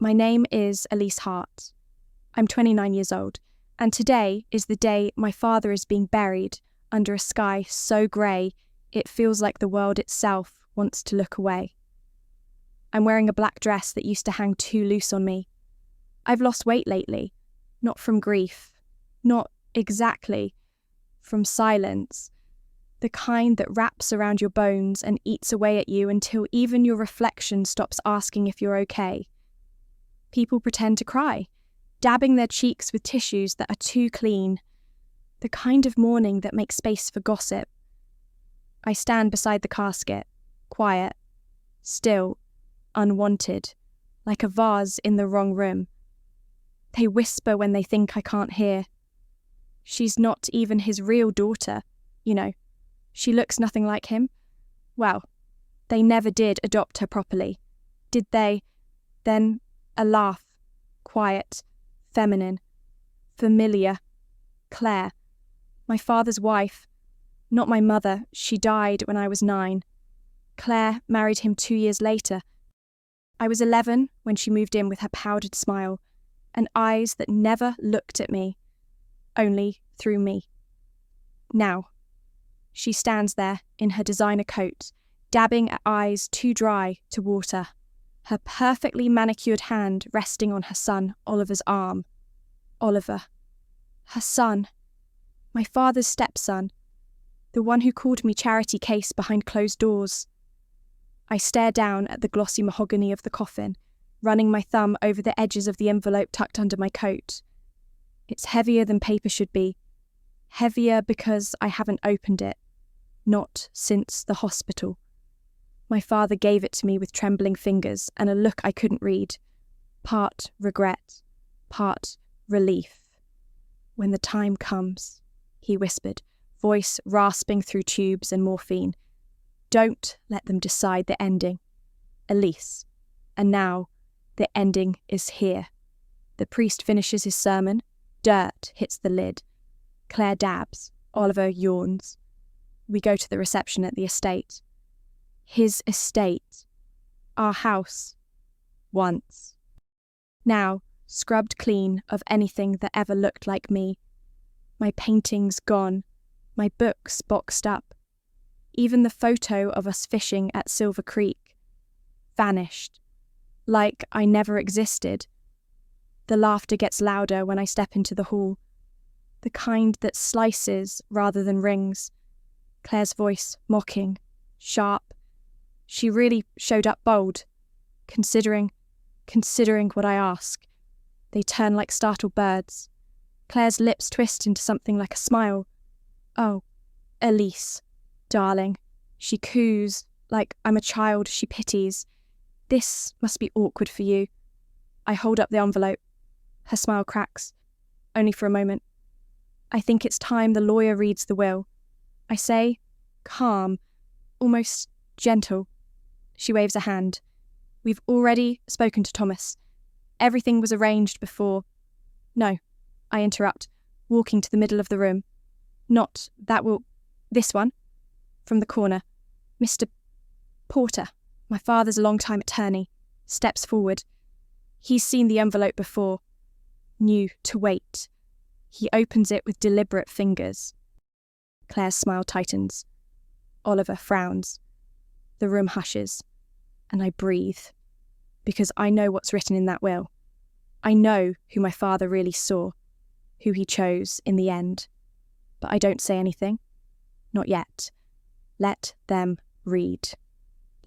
My name is Elise Hart. I'm 29 years old, and today is the day my father is being buried under a sky so grey it feels like the world itself wants to look away. I'm wearing a black dress that used to hang too loose on me. I've lost weight lately, not from grief, not exactly, from silence, the kind that wraps around your bones and eats away at you until even your reflection stops asking if you're okay. People pretend to cry, dabbing their cheeks with tissues that are too clean, the kind of mourning that makes space for gossip. I stand beside the casket, quiet, still, unwanted, like a vase in the wrong room. They whisper when they think I can't hear. She's not even his real daughter, you know. She looks nothing like him. Well, they never did adopt her properly. Did they? Then a laugh, quiet, feminine, familiar. Claire, my father's wife. Not my mother, she died when I was 9. Claire married him 2 years later. I was 11 when she moved in with her powdered smile and eyes that never looked at me, only through me. Now, she stands there in her designer coat, dabbing at eyes too dry to water, her perfectly manicured hand resting on her son Oliver's arm. Oliver. Her son. My father's stepson. The one who called me charity case behind closed doors. I stare down at the glossy mahogany of the coffin, running my thumb over the edges of the envelope tucked under my coat. It's heavier than paper should be. Heavier because I haven't opened it. Not since the hospital. My father gave it to me with trembling fingers and a look I couldn't read. Part regret, part relief. When the time comes, he whispered, voice rasping through tubes and morphine. Don't let them decide the ending. Elise. And now, the ending is here. The priest finishes his sermon. Dirt hits the lid. Claire dabs. Oliver yawns. We go to the reception at the estate. His estate. Our house. Once. Now, scrubbed clean of anything that ever looked like me. My paintings gone. My books boxed up. Even the photo of us fishing at Silver Creek. Vanished. Like I never existed. The laughter gets louder when I step into the hall. The kind that slices rather than rings. Claire's voice, mocking, sharp. She really showed up bold. Considering what I ask. They turn like startled birds. Claire's lips twist into something like a smile. Oh, Elise, darling. She coos, like I'm a child she pities. This must be awkward for you. I hold up the envelope. Her smile cracks. Only for a moment. I think it's time the lawyer reads the will. I say, calm, almost gentle. She waves a hand. We've already spoken to Thomas. Everything was arranged before. No, I interrupt, walking to the middle of the room. Not that will... This one. From the corner. Mr. Porter, my father's longtime attorney, steps forward. He's seen the envelope before. Knew to wait. He opens it with deliberate fingers. Claire's smile tightens. Oliver frowns. The room hushes, and I breathe, because I know what's written in that will. I know who my father really saw, who he chose in the end. But I don't say anything. Not yet. Let them read.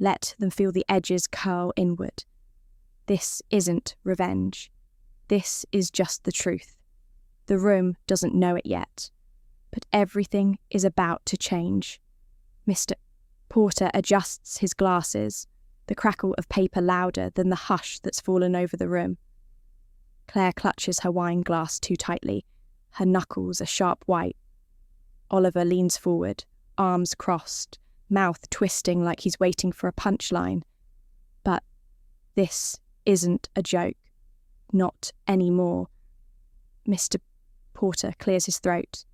Let them feel the edges curl inward. This isn't revenge. This is just the truth. The room doesn't know it yet, but everything is about to change. Mr. Porter adjusts his glasses, the crackle of paper louder than the hush that's fallen over the room. Claire clutches her wine glass too tightly, her knuckles a sharp white. Oliver leans forward, arms crossed, mouth twisting like he's waiting for a punchline. But this isn't a joke. Not anymore. Mr. Porter clears his throat.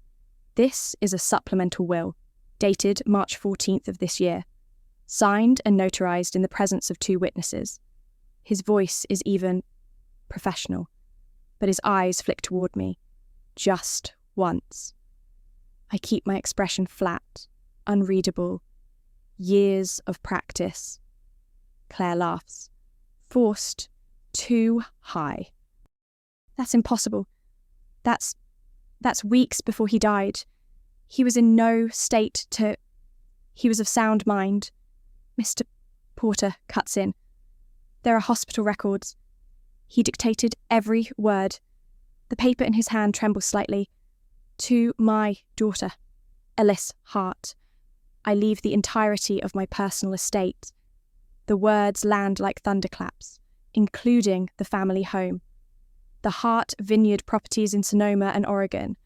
This is a supplemental will, dated March 14th of this year, signed and notarized in the presence of 2 witnesses. His voice is even professional, but his eyes flick toward me. Just once. I keep my expression flat, unreadable. Years of practice. Claire laughs. Forced too high. That's impossible. That's weeks before he died. He was in no state to... He was of sound mind. Mr. Porter cuts in. There are hospital records. He dictated every word. The paper in his hand trembles slightly. To my daughter, Elise Hart. I leave the entirety of my personal estate. The words land like thunderclaps, including the family home. The Hart vineyard properties in Sonoma and Oregon,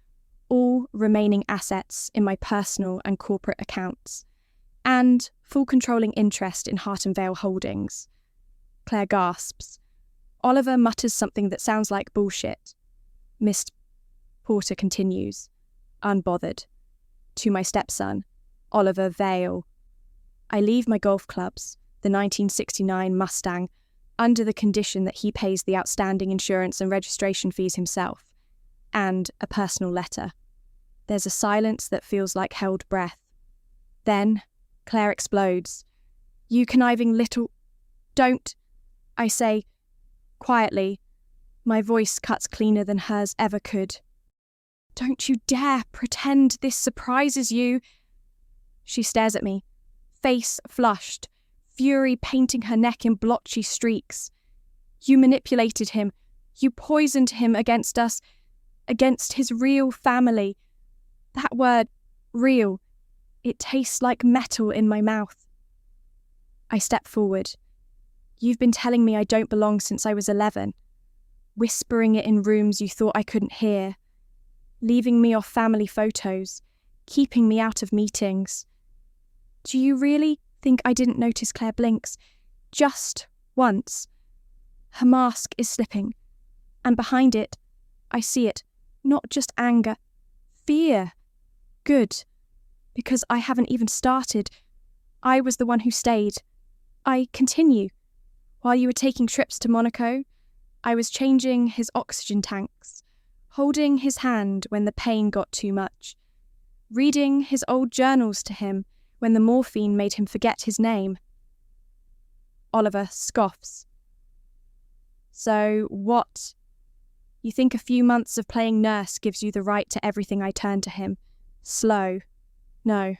all remaining assets in my personal and corporate accounts, and full controlling interest in Hart and Vale Holdings. Claire gasps. Oliver mutters something that sounds like bullshit. Miss Porter continues, unbothered. To my stepson, Oliver Vale. I leave my golf clubs, the 1969 Mustang, under the condition that he pays the outstanding insurance and registration fees himself, and a personal letter. There's a silence that feels like held breath. Then Claire explodes. You conniving little... Don't, I say, quietly. My voice cuts cleaner than hers ever could. Don't you dare pretend this surprises you. She stares at me, face flushed, fury painting her neck in blotchy streaks. You manipulated him. You poisoned him against us, against his real family. That word, real, it tastes like metal in my mouth. I step forward. You've been telling me I don't belong since I was 11, whispering it in rooms you thought I couldn't hear, leaving me off family photos, keeping me out of meetings. Do you really think I didn't notice Claire blinks? Just once. Her mask is slipping, and behind it, I see it, not just anger, fear. Good, because I haven't even started. I was the one who stayed. I continue. While you were taking trips to Monaco, I was changing his oxygen tanks, holding his hand when the pain got too much, reading his old journals to him when the morphine made him forget his name. Oliver scoffs. So what? You think a few months of playing nurse gives you the right to everything I turn to him? Slow. No.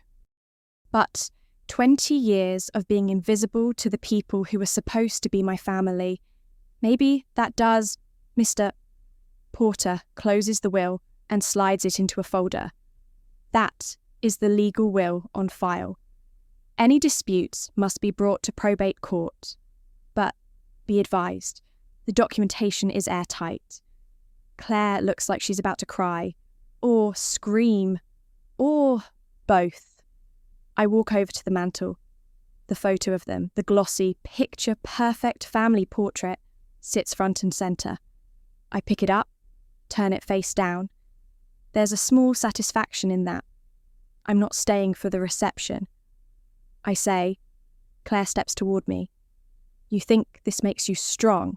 But 20 years of being invisible to the people who were supposed to be my family. Maybe that does. Mr. Porter closes the will and slides it into a folder. That is the legal will on file. Any disputes must be brought to probate court. But be advised, the documentation is airtight. Claire looks like she's about to cry, or scream, or both. I walk over to the mantel. The photo of them, the glossy, picture-perfect family portrait, sits front and centre. I pick it up, turn it face down. There's a small satisfaction in that. I'm not staying for the reception. I say. Claire steps toward me. You think this makes you strong?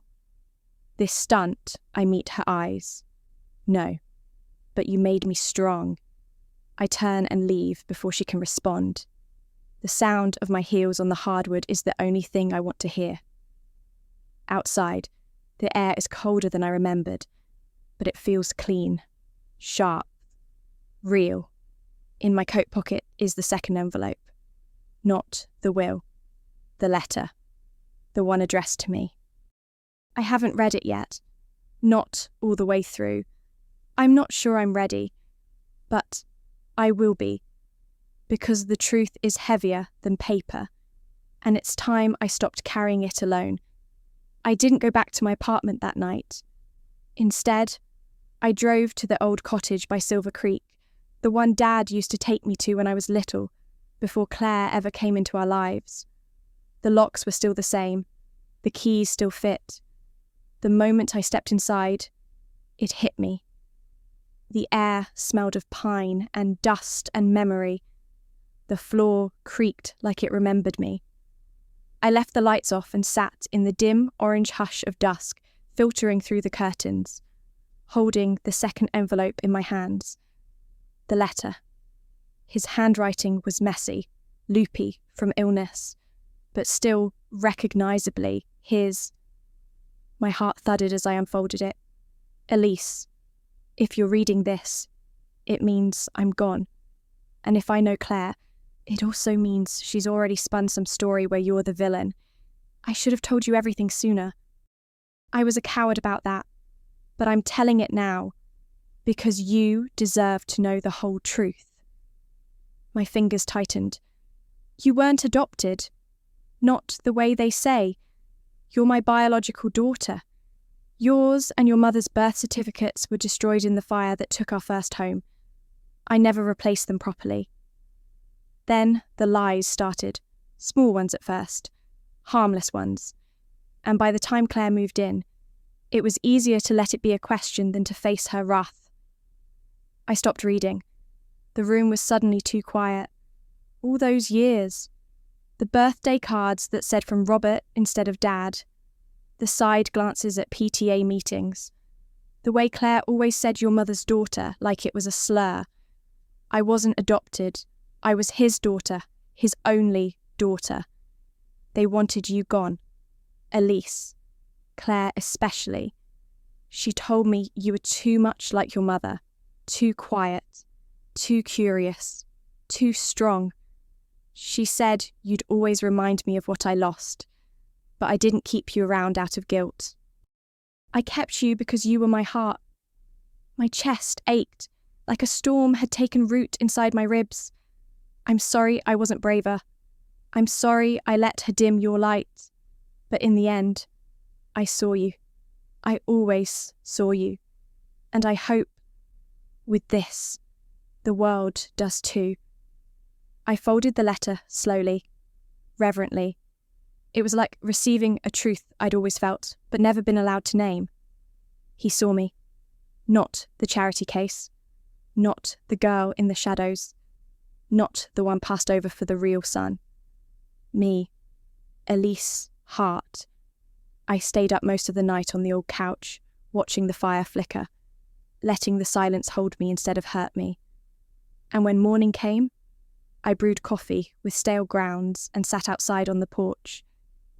This stunt, I meet her eyes. No, but you made me strong. I turn and leave before she can respond. The sound of my heels on the hardwood is the only thing I want to hear. Outside, the air is colder than I remembered, but it feels clean, sharp, real. In my coat pocket is the second envelope. Not the will, the letter, the one addressed to me. I haven't read it yet, not all the way through. I'm not sure I'm ready, but I will be, because the truth is heavier than paper, and it's time I stopped carrying it alone. I didn't go back to my apartment that night. Instead, I drove to the old cottage by Silver Creek, the one Dad used to take me to when I was little, before Claire ever came into our lives. The locks were still the same, the keys still fit. The moment I stepped inside, it hit me. The air smelled of pine and dust and memory. The floor creaked like it remembered me. I left the lights off and sat in the dim orange hush of dusk, filtering through the curtains, holding the second envelope in my hands. The letter. His handwriting was messy, loopy from illness, but still recognisably his. My heart thudded as I unfolded it. Elise, if you're reading this, it means I'm gone. And if I know Claire, it also means she's already spun some story where you're the villain. I should have told you everything sooner. I was a coward about that, but I'm telling it now, because you deserve to know the whole truth. My fingers tightened. You weren't adopted. Not the way they say. You're my biological daughter. Yours and your mother's birth certificates were destroyed in the fire that took our first home. I never replaced them properly. Then the lies started, small ones at first, harmless ones. And by the time Claire moved in, it was easier to let it be a question than to face her wrath. I stopped reading. The room was suddenly too quiet. All those years. The birthday cards that said from Robert instead of Dad. The side glances at PTA meetings. The way Claire always said your mother's daughter like it was a slur. I wasn't adopted. I was his daughter, his only daughter. They wanted you gone. Elise. Claire especially. She told me you were too much like your mother. Too quiet. Too curious. Too strong. She said you'd always remind me of what I lost, but I didn't keep you around out of guilt. I kept you because you were my heart. My chest ached, like a storm had taken root inside my ribs. I'm sorry I wasn't braver. I'm sorry I let her dim your light. But in the end, I saw you. I always saw you. And I hope, with this, the world does too. I folded the letter slowly, reverently. It was like receiving a truth I'd always felt, but never been allowed to name. He saw me. Not the charity case. Not the girl in the shadows. Not the one passed over for the real son. Me. Elise Hart. I stayed up most of the night on the old couch, watching the fire flicker, letting the silence hold me instead of hurt me. And when morning came, I brewed coffee with stale grounds and sat outside on the porch,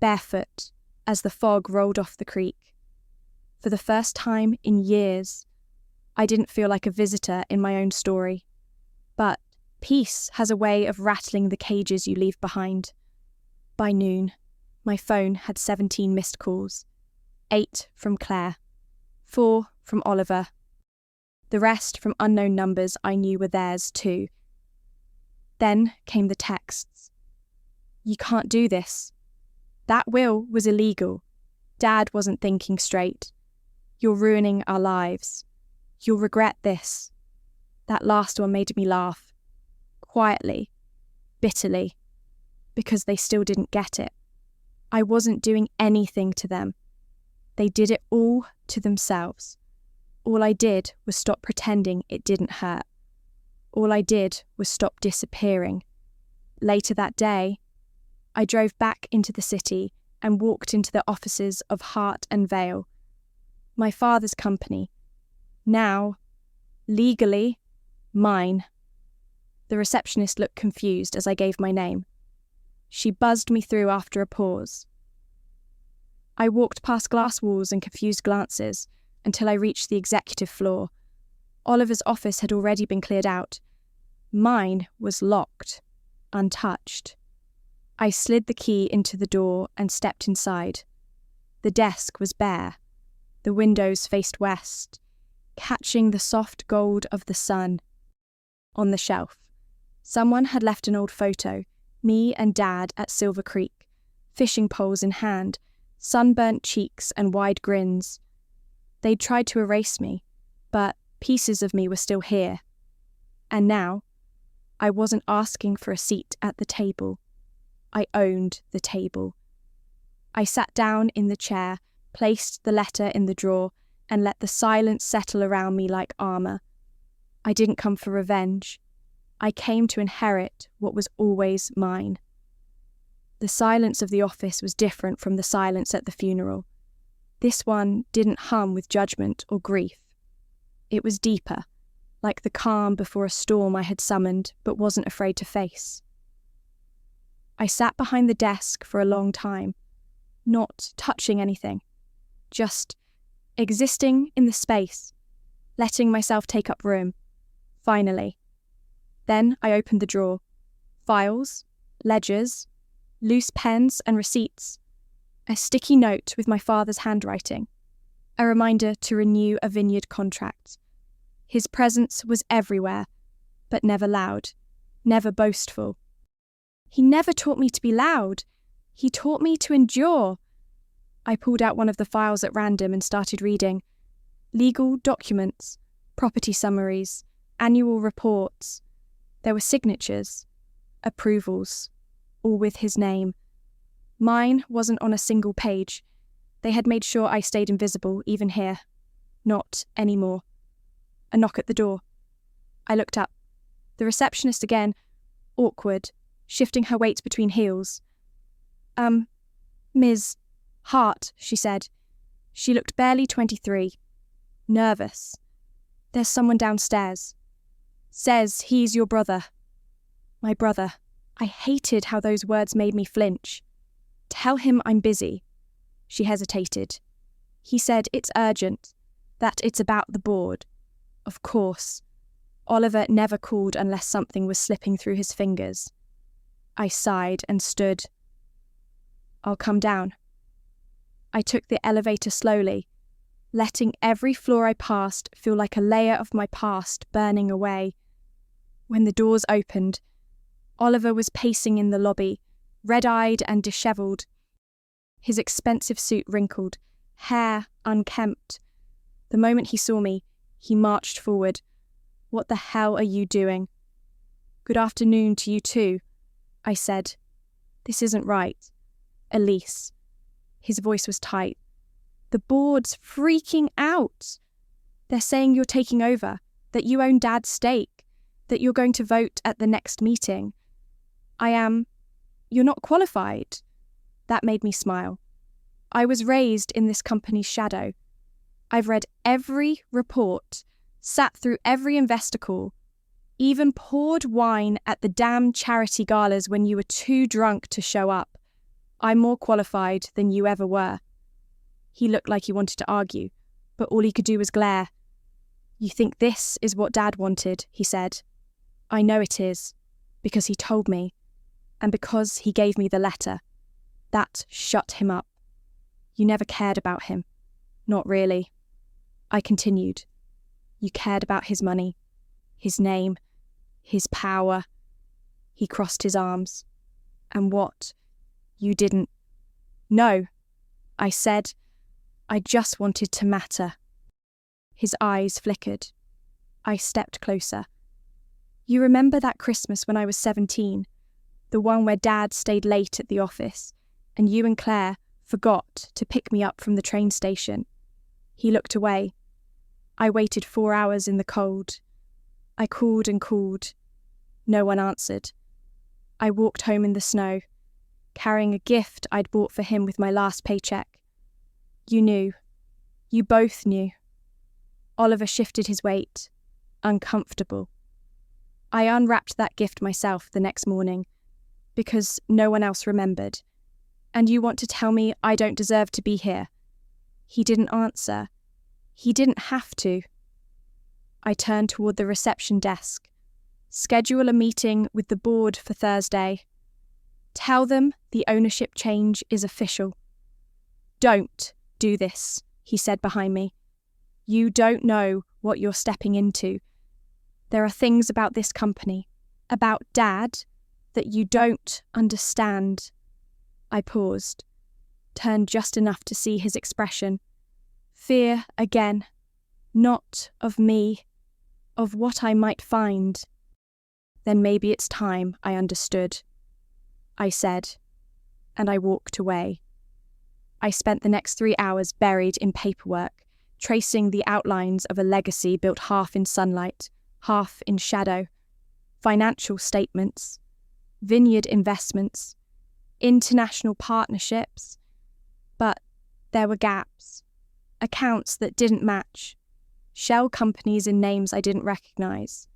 barefoot, as the fog rolled off the creek. For the first time in years, I didn't feel like a visitor in my own story. But peace has a way of rattling the cages you leave behind. By noon, my phone had 17 missed calls. 8 from Claire. 4 from Oliver. The rest from unknown numbers I knew were theirs too. Then came the texts. You can't do this. That will was illegal. Dad wasn't thinking straight. You're ruining our lives. You'll regret this. That last one made me laugh. Quietly. Bitterly. Because they still didn't get it. I wasn't doing anything to them. They did it all to themselves. All I did was stop pretending it didn't hurt. All I did was stop disappearing. Later that day, I drove back into the city and walked into the offices of Hart and Vale, my father's company. Now, legally, mine. The receptionist looked confused as I gave my name. She buzzed me through after a pause. I walked past glass walls and confused glances until I reached the executive floor. Oliver's office had already been cleared out. Mine was locked, untouched. I slid the key into the door and stepped inside. The desk was bare. The windows faced west, catching the soft gold of the sun. On the shelf, someone had left an old photo, me and Dad at Silver Creek, fishing poles in hand, sunburnt cheeks and wide grins. They'd tried to erase me, but pieces of me were still here. And now, I wasn't asking for a seat at the table. I owned the table. I sat down in the chair, placed the letter in the drawer, and let the silence settle around me like armour. I didn't come for revenge. I came to inherit what was always mine. The silence of the office was different from the silence at the funeral. This one didn't hum with judgment or grief. It was deeper, like the calm before a storm I had summoned but wasn't afraid to face. I sat behind the desk for a long time, not touching anything, just existing in the space, letting myself take up room, finally. Then I opened the drawer. Files, ledgers, loose pens and receipts. A sticky note with my father's handwriting. A reminder to renew a vineyard contract. His presence was everywhere, but never loud, never boastful. He never taught me to be loud. He taught me to endure. I pulled out one of the files at random and started reading. Legal documents, property summaries, annual reports. There were signatures, approvals, all with his name. Mine wasn't on a single page. They had made sure I stayed invisible, even here. Not anymore. A knock at the door. I looked up. The receptionist again, awkward, shifting her weight between heels. Ms. Hart, she said. She looked barely 23. Nervous. There's someone downstairs. Says he's your brother. My brother. I hated how those words made me flinch. Tell him I'm busy. She hesitated. He said it's urgent, that it's about the board. Of course. Oliver never called unless something was slipping through his fingers. I sighed and stood. I'll come down. I took the elevator slowly, letting every floor I passed feel like a layer of my past burning away. When the doors opened, Oliver was pacing in the lobby, red-eyed and dishevelled. His expensive suit wrinkled, hair unkempt. The moment he saw me, he marched forward. What the hell are you doing? Good afternoon to you too, I said. This isn't right. Elise. His voice was tight. The board's freaking out. They're saying you're taking over, that you own Dad's stake, that you're going to vote at the next meeting. You're not qualified. That made me smile. I was raised in this company's shadow. I've read every report, sat through every investor call, even poured wine at the damn charity galas when you were too drunk to show up. I'm more qualified than you ever were. He looked like he wanted to argue, but all he could do was glare. You think this is what Dad wanted, he said. I know it is, because he told me, and because he gave me the letter. That shut him up. You never cared about him. Not really. I continued. You cared about his money, his name, his power. He crossed his arms. And what? You didn't. No, I said. I just wanted to matter. His eyes flickered. I stepped closer. You remember that Christmas when I was 17? The one where Dad stayed late at the office, and you and Claire forgot to pick me up from the train station. He looked away. I waited 4 hours in the cold. I called and called. No one answered. I walked home in the snow, carrying a gift I'd bought for him with my last paycheck. You knew. You both knew. Oliver shifted his weight, uncomfortable. I unwrapped that gift myself the next morning, because no one else remembered. And you want to tell me I don't deserve to be here? He didn't answer. He didn't have to. I turned toward the reception desk. Schedule a meeting with the board for Thursday. Tell them the ownership change is official. Don't do this, he said behind me. You don't know what you're stepping into. There are things about this company, about Dad, that you don't understand. I paused, turned just enough to see his expression. Fear again, not of me, of what I might find. Then maybe it's time I understood. I said, and I walked away. I spent the next 3 hours buried in paperwork, tracing the outlines of a legacy built half in sunlight, half in shadow. Financial statements, vineyard investments, international partnerships. But there were gaps, accounts that didn't match, shell companies in names I didn't recognise,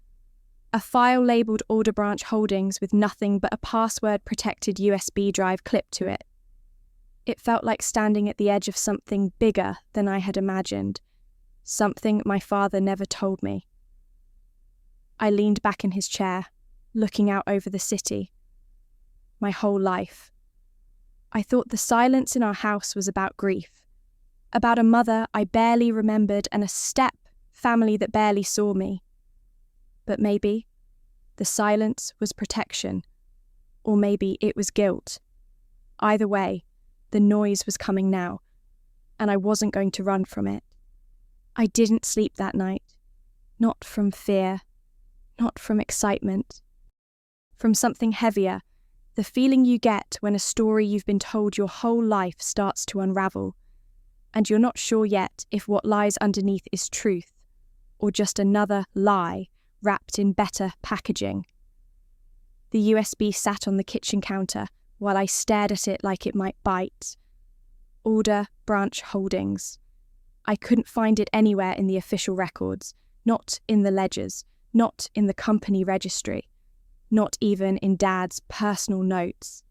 a file labelled Alder Branch Holdings with nothing but a password-protected USB drive clipped to it. It felt like standing at the edge of something bigger than I had imagined, something my father never told me. I leaned back in his chair, looking out over the city. My whole life. I thought the silence in our house was about grief, about a mother I barely remembered and a step family that barely saw me. But maybe the silence was protection, or maybe it was guilt. Either way, the noise was coming now, and I wasn't going to run from it. I didn't sleep that night, not from fear, not from excitement, from something heavier, the feeling you get when a story you've been told your whole life starts to unravel, and you're not sure yet if what lies underneath is truth, or just another lie wrapped in better packaging. The USB sat on the kitchen counter while I stared at it like it might bite. Alder Branch Holdings. I couldn't find it anywhere in the official records, not in the ledgers, not in the company registry, not even in Dad's personal notes.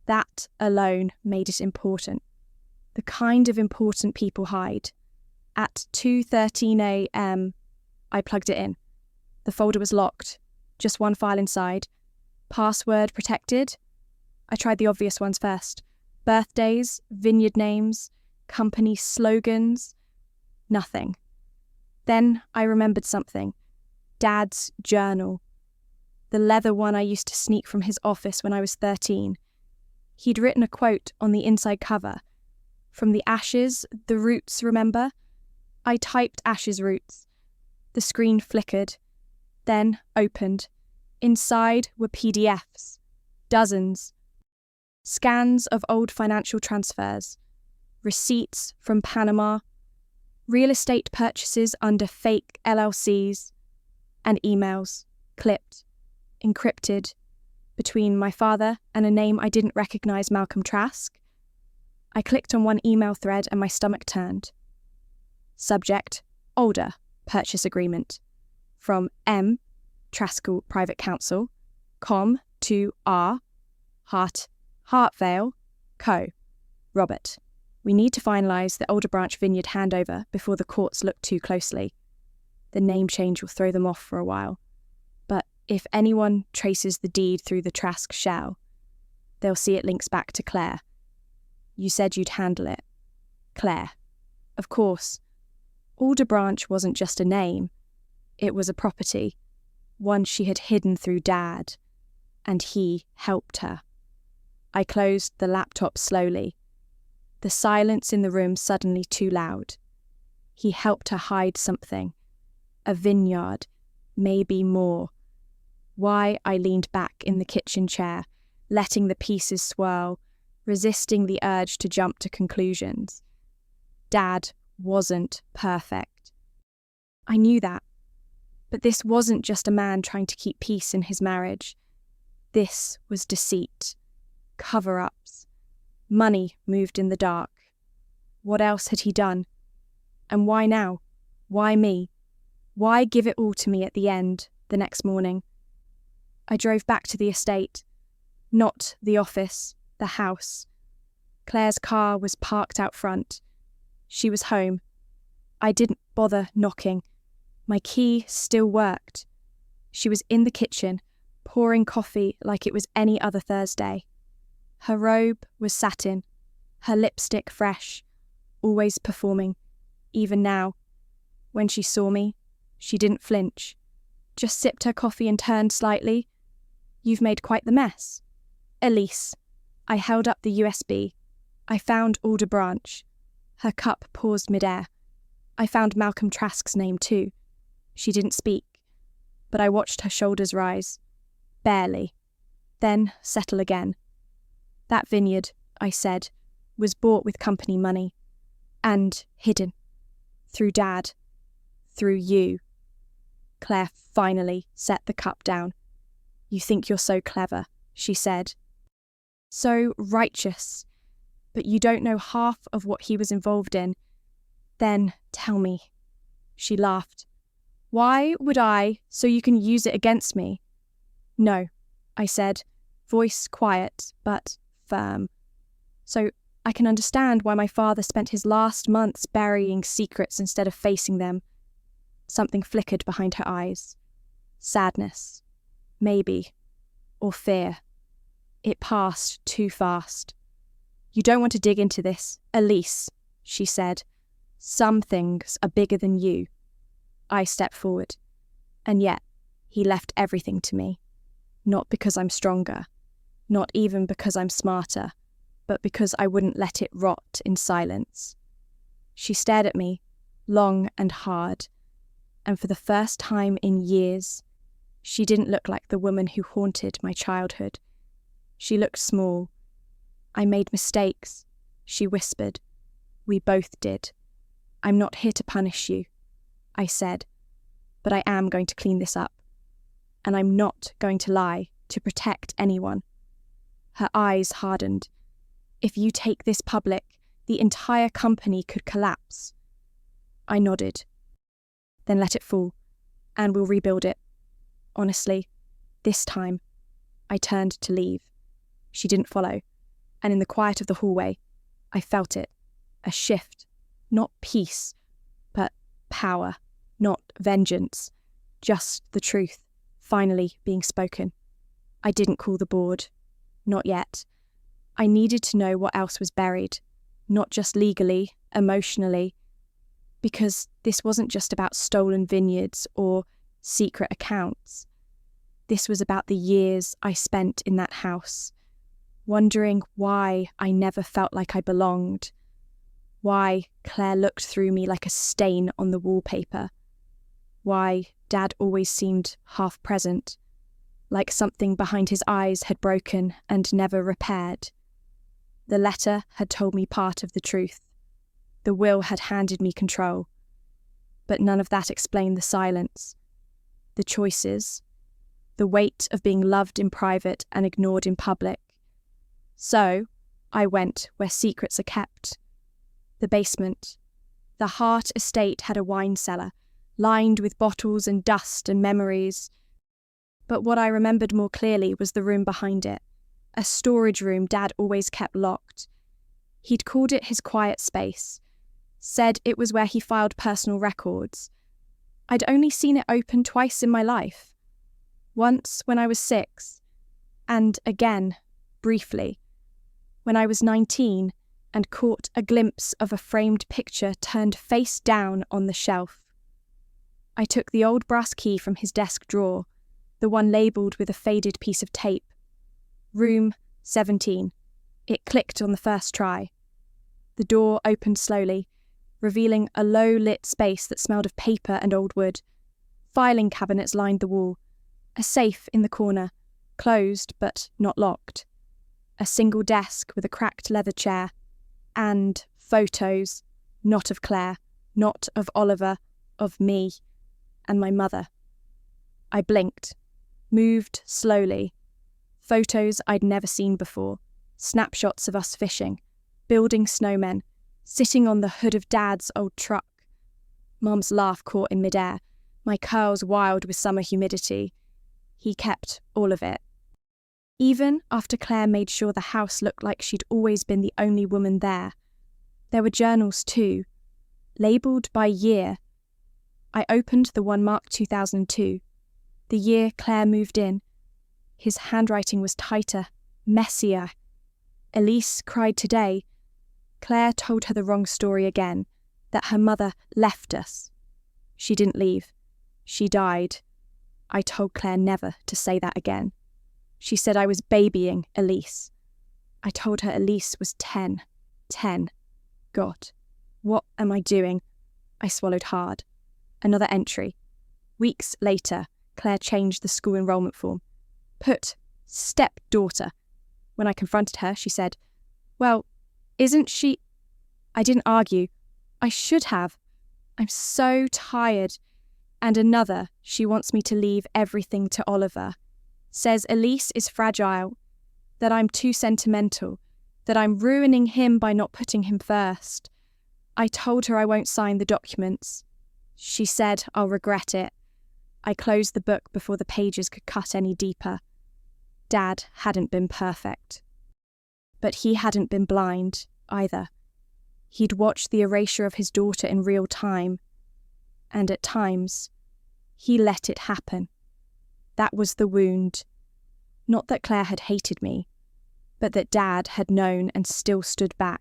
That alone made it important. The kind of important people hide. At 2:13 a.m, I plugged it in. The folder was locked, just one file inside. Password protected. I tried the obvious ones first. Birthdays, vineyard names, company slogans. Nothing. Then I remembered something. Dad's journal. The leather one I used to sneak from his office when I was 13. He'd written a quote on the inside cover. From the ashes, the roots, remember? I typed ashes roots. The screen flickered, then opened. Inside were PDFs. Dozens. Scans of old financial transfers. Receipts from Panama. Real estate purchases under fake LLCs. And emails, clipped, encrypted, between my father and a name I didn't recognise, Malcolm Trask. I clicked on one email thread and my stomach turned. Subject, Alder, purchase agreement. From M, Traskell Private Counsel, com to R, Hart, Hartvale, Co, Robert. We need to finalise the Alder Branch Vineyard handover before the courts look too closely. The name change will throw them off for a while. But if anyone traces the deed through the Trask shell, they'll see it links back to Claire. You said you'd handle it. Claire. Of course. Alder Branch wasn't just a name. It was a property, one she had hidden through Dad, and he helped her. I closed the laptop slowly. The silence in the room suddenly too loud. He helped her hide something. A vineyard, maybe more. Why I leaned back in the kitchen chair, letting the pieces swirl, resisting the urge to jump to conclusions. Dad wasn't perfect. I knew that. But this wasn't just a man trying to keep peace in his marriage. This was deceit, cover-ups, money moved in the dark. What else had he done? And why now? Why me? Why give it all to me at the end, the next morning? I drove back to the estate. Not the office, the house. Claire's car was parked out front. She was home. I didn't bother knocking. My key still worked. She was in the kitchen, pouring coffee like it was any other Thursday. Her robe was satin, her lipstick fresh, always performing, even now. When she saw me, she didn't flinch, just sipped her coffee and turned slightly. You've made quite the mess. Elise. I held up the USB. I found Alder Branch. Her cup paused midair. I found Malcolm Trask's name too. She didn't speak, but I watched her shoulders rise. Barely. Then settle again. That vineyard, I said, was bought with company money. And hidden. Through Dad. Through you. Claire finally set the cup down. You think you're so clever, she said. So righteous. But you don't know half of what he was involved in. Then tell me. She laughed. Why would I, so you can use it against me? No, I said, voice quiet but firm. So I can understand why my father spent his last months burying secrets instead of facing them. Something flickered behind her eyes. Sadness. Maybe. Or fear. It passed too fast. You don't want to dig into this, Elise, she said. Some things are bigger than you. I stepped forward. And yet, he left everything to me. Not because I'm stronger. Not even because I'm smarter. But because I wouldn't let it rot in silence. She stared at me, long and hard. And for the first time in years, she didn't look like the woman who haunted my childhood. She looked small. I made mistakes, she whispered. We both did. I'm not here to punish you, I said, but I am going to clean this up. And I'm not going to lie to protect anyone. Her eyes hardened. If you take this public, the entire company could collapse. I nodded. Then let it fall, and we'll rebuild it. Honestly, this time, I turned to leave. She didn't follow, and in the quiet of the hallway, I felt it, a shift, not peace, but power, not vengeance, just the truth, finally being spoken. I didn't call the board, not yet. I needed to know what else was buried, not just legally, emotionally, because this wasn't just about stolen vineyards or secret accounts. This was about the years I spent in that house, wondering why I never felt like I belonged, why Claire looked through me like a stain on the wallpaper, why Dad always seemed half present, like something behind his eyes had broken and never repaired. The letter had told me part of the truth. The will had handed me control. But none of that explained the silence, the choices, the weight of being loved in private and ignored in public. So, I went where secrets are kept. The basement. The Hart estate had a wine cellar, lined with bottles and dust and memories. But what I remembered more clearly was the room behind it, a storage room Dad always kept locked. He'd called it his quiet space, said it was where he filed personal records. I'd only seen it open twice in my life. Once when I was 6, and again, briefly, when I was 19 and caught a glimpse of a framed picture turned face down on the shelf. I took the old brass key from his desk drawer, the one labelled with a faded piece of tape. Room 17. It clicked on the first try. The door opened slowly, revealing a low-lit space that smelled of paper and old wood. Filing cabinets lined the wall. A safe in the corner, closed but not locked. A single desk with a cracked leather chair. And photos, not of Claire, not of Oliver, of me and my mother. I blinked, moved slowly. Photos I'd never seen before, snapshots of us fishing, building snowmen, sitting on the hood of Dad's old truck. Mum's laugh caught in midair, my curls wild with summer humidity. He kept all of it. Even after Claire made sure the house looked like she'd always been the only woman there. There were journals too, labelled by year. I opened the one marked 2002, the year Claire moved in. His handwriting was tighter, messier. Elise cried today. Claire told her the wrong story again, that her mother left us. She didn't leave. She died. I told Claire never to say that again. She said I was babying Elise. I told her Elise was 10. 10. God, what am I doing? I swallowed hard. Another entry. Weeks later, Claire changed the school enrolment form. Put stepdaughter. When I confronted her, she said, well, isn't she... I didn't argue. I should have. I'm so tired. And another, she wants me to leave everything to Oliver. Says Elise is fragile, that I'm too sentimental, that I'm ruining him by not putting him first. I told her I won't sign the documents. She said I'll regret it. I closed the book before the pages could cut any deeper. Dad hadn't been perfect. But he hadn't been blind, either. He'd watched the erasure of his daughter in real time. And at times, he let it happen. That was the wound. Not that Claire had hated me, but that Dad had known and still stood back,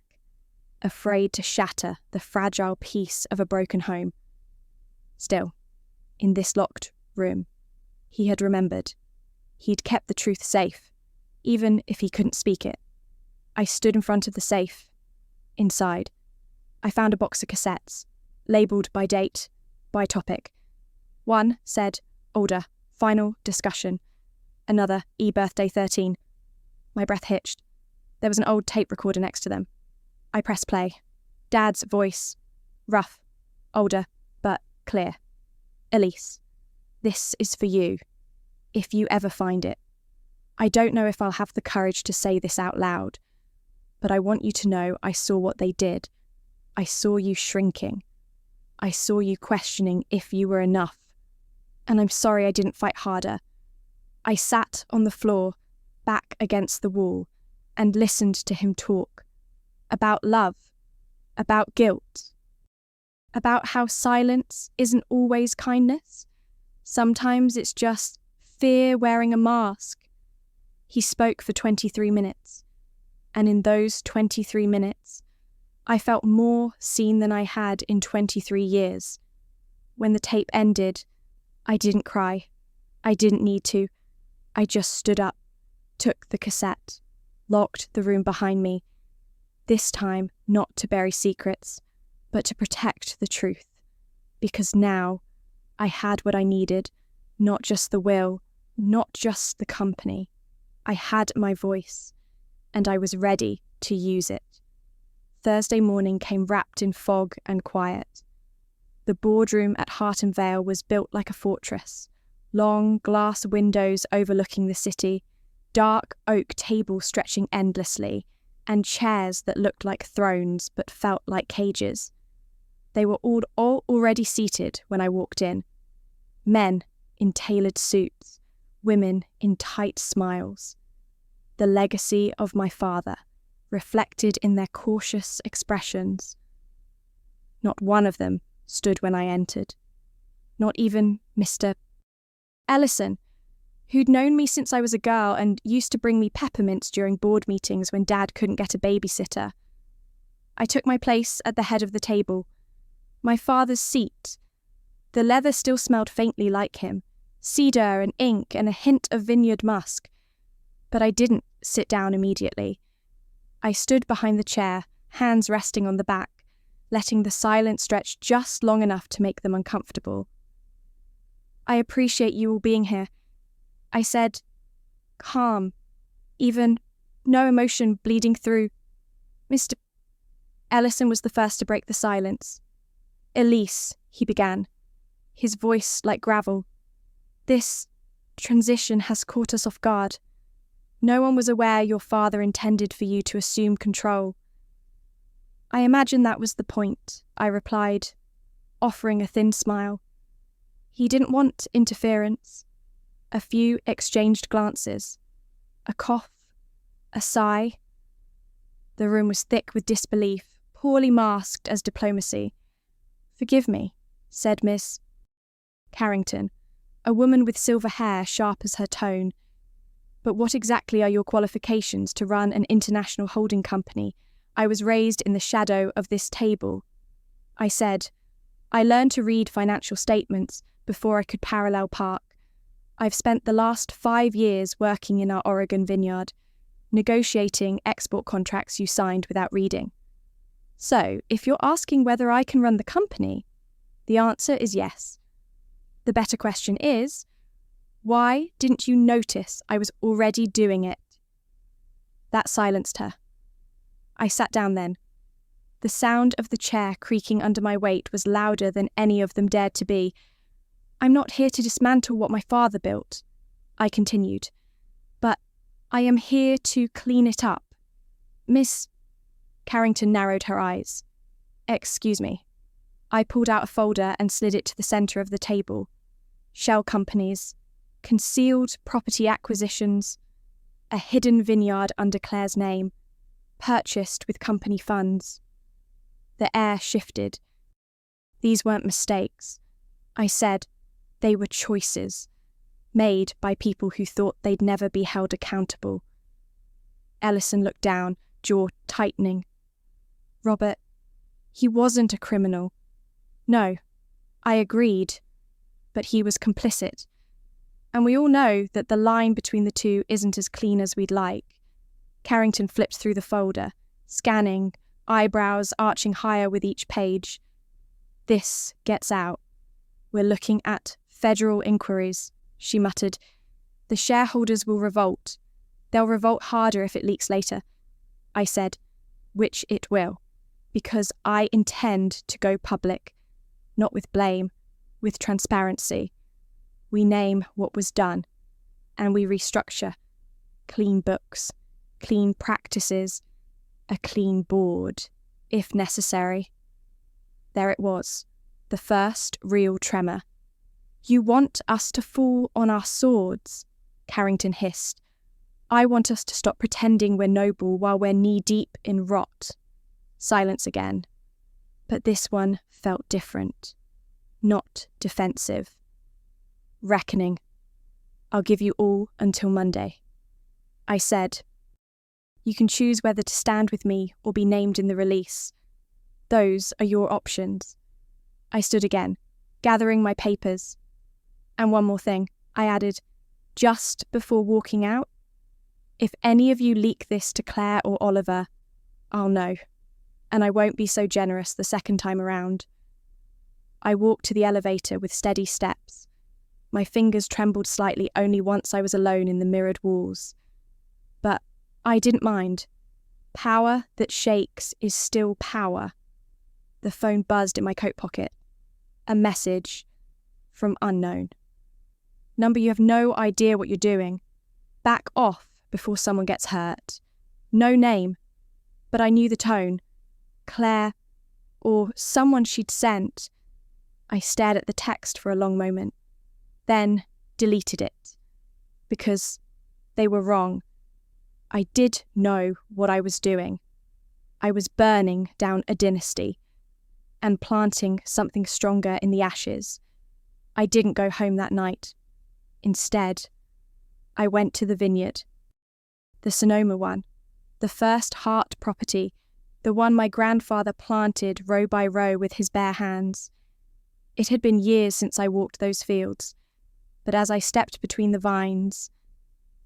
afraid to shatter the fragile piece of a broken home. Still, in this locked room, he had remembered. He'd kept the truth safe, even if he couldn't speak it. I stood in front of the safe. Inside, I found a box of cassettes, labelled by date, by topic. One said, older, final discussion. Another, e-birthday 13. My breath hitched. There was an old tape recorder next to them. I pressed play. Dad's voice. Rough, older, but clear. Elise, this is for you, if you ever find it. I don't know if I'll have the courage to say this out loud, but I want you to know I saw what they did. I saw you shrinking. I saw you questioning if you were enough. And I'm sorry I didn't fight harder. I sat on the floor, back against the wall, and listened to him talk. About love. About guilt. About how silence isn't always kindness. Sometimes it's just fear wearing a mask. He spoke for 23 minutes. And in those 23 minutes, I felt more seen than I had in 23 years. When the tape ended, I didn't cry. I didn't need to. I just stood up, took the cassette, locked the room behind me. This time, not to bury secrets, but to protect the truth. Because now, I had what I needed, not just the will, not just the company. I had my voice, and I was ready to use it. Thursday morning came wrapped in fog and quiet. The boardroom at Hart and Vale was built like a fortress. Long glass windows overlooking the city, dark oak tables stretching endlessly, and chairs that looked like thrones but felt like cages. They were all already seated when I walked in. Men in tailored suits, women in tight smiles. The legacy of my father, reflected in their cautious expressions. Not one of them stood when I entered. Not even Mr. Ellison, who'd known me since I was a girl and used to bring me peppermints during board meetings when Dad couldn't get a babysitter. I took my place at the head of the table. My father's seat. The leather still smelled faintly like him, cedar and ink and a hint of vineyard musk. But I didn't sit down immediately. I stood behind the chair, hands resting on the back, letting the silence stretch just long enough to make them uncomfortable. I appreciate you all being here, I said, calm, even no emotion bleeding through. Mr. Ellison was the first to break the silence. Elise, he began, his voice like gravel. This transition has caught us off guard. No one was aware your father intended for you to assume control. I imagine that was the point, I replied, offering a thin smile. He didn't want interference. A few exchanged glances. A cough. A sigh. The room was thick with disbelief, poorly masked as diplomacy. Forgive me, said Miss Carrington, a woman with silver hair sharp as her tone. But what exactly are your qualifications to run an international holding company? I was raised in the shadow of this table. I said, I learned to read financial statements before I could parallel park. I've spent the last 5 years working in our Oregon vineyard, negotiating export contracts you signed without reading. So, if you're asking whether I can run the company, the answer is yes. The better question is, why didn't you notice I was already doing it? That silenced her. I sat down then. The sound of the chair creaking under my weight was louder than any of them dared to be. I'm not here to dismantle what my father built, I continued, but I am here to clean it up. Miss Carrington narrowed her eyes. Excuse me. I pulled out a folder and slid it to the centre of the table. Shell companies, concealed property acquisitions, a hidden vineyard under Claire's name, purchased with company funds. The air shifted. These weren't mistakes. I said they were choices, made by people who thought they'd never be held accountable. Ellison looked down, jaw tightening. Robert, he wasn't a criminal. No, I agreed, but he was complicit. And we all know that the line between the two isn't as clean as we'd like. Carrington flipped through the folder, scanning, eyebrows arching higher with each page. This gets out. We're looking at federal inquiries, she muttered. The shareholders will revolt. They'll revolt harder if it leaks later. I said, which it will, because I intend to go public, not with blame, with transparency. We name what was done, and we restructure. Clean books, clean practices, a clean board, if necessary. There it was, the first real tremor. You want us to fall on our swords, Carrington hissed. I want us to stop pretending we're noble while we're knee-deep in rot. Silence again. But this one felt different. Not defensive. Reckoning. I'll give you all until Monday. I said, you can choose whether to stand with me or be named in the release. Those are your options. I stood again, gathering my papers. And one more thing, I added, just before walking out, if any of you leak this to Claire or Oliver, I'll know, and I won't be so generous the second time around. I walked to the elevator with steady steps. My fingers trembled slightly only once I was alone in the mirrored walls. But I didn't mind. Power that shakes is still power. The phone buzzed in my coat pocket. A message from unknown. Number, you have no idea what you're doing. Back off before someone gets hurt. No name, but I knew the tone. Claire, or someone she'd sent. I stared at the text for a long moment, then deleted it, because they were wrong. I did know what I was doing. I was burning down a dynasty and planting something stronger in the ashes. I didn't go home that night. Instead, I went to the vineyard. The Sonoma one, the first Hart property, the one my grandfather planted row by row with his bare hands. It had been years since I walked those fields, but as I stepped between the vines,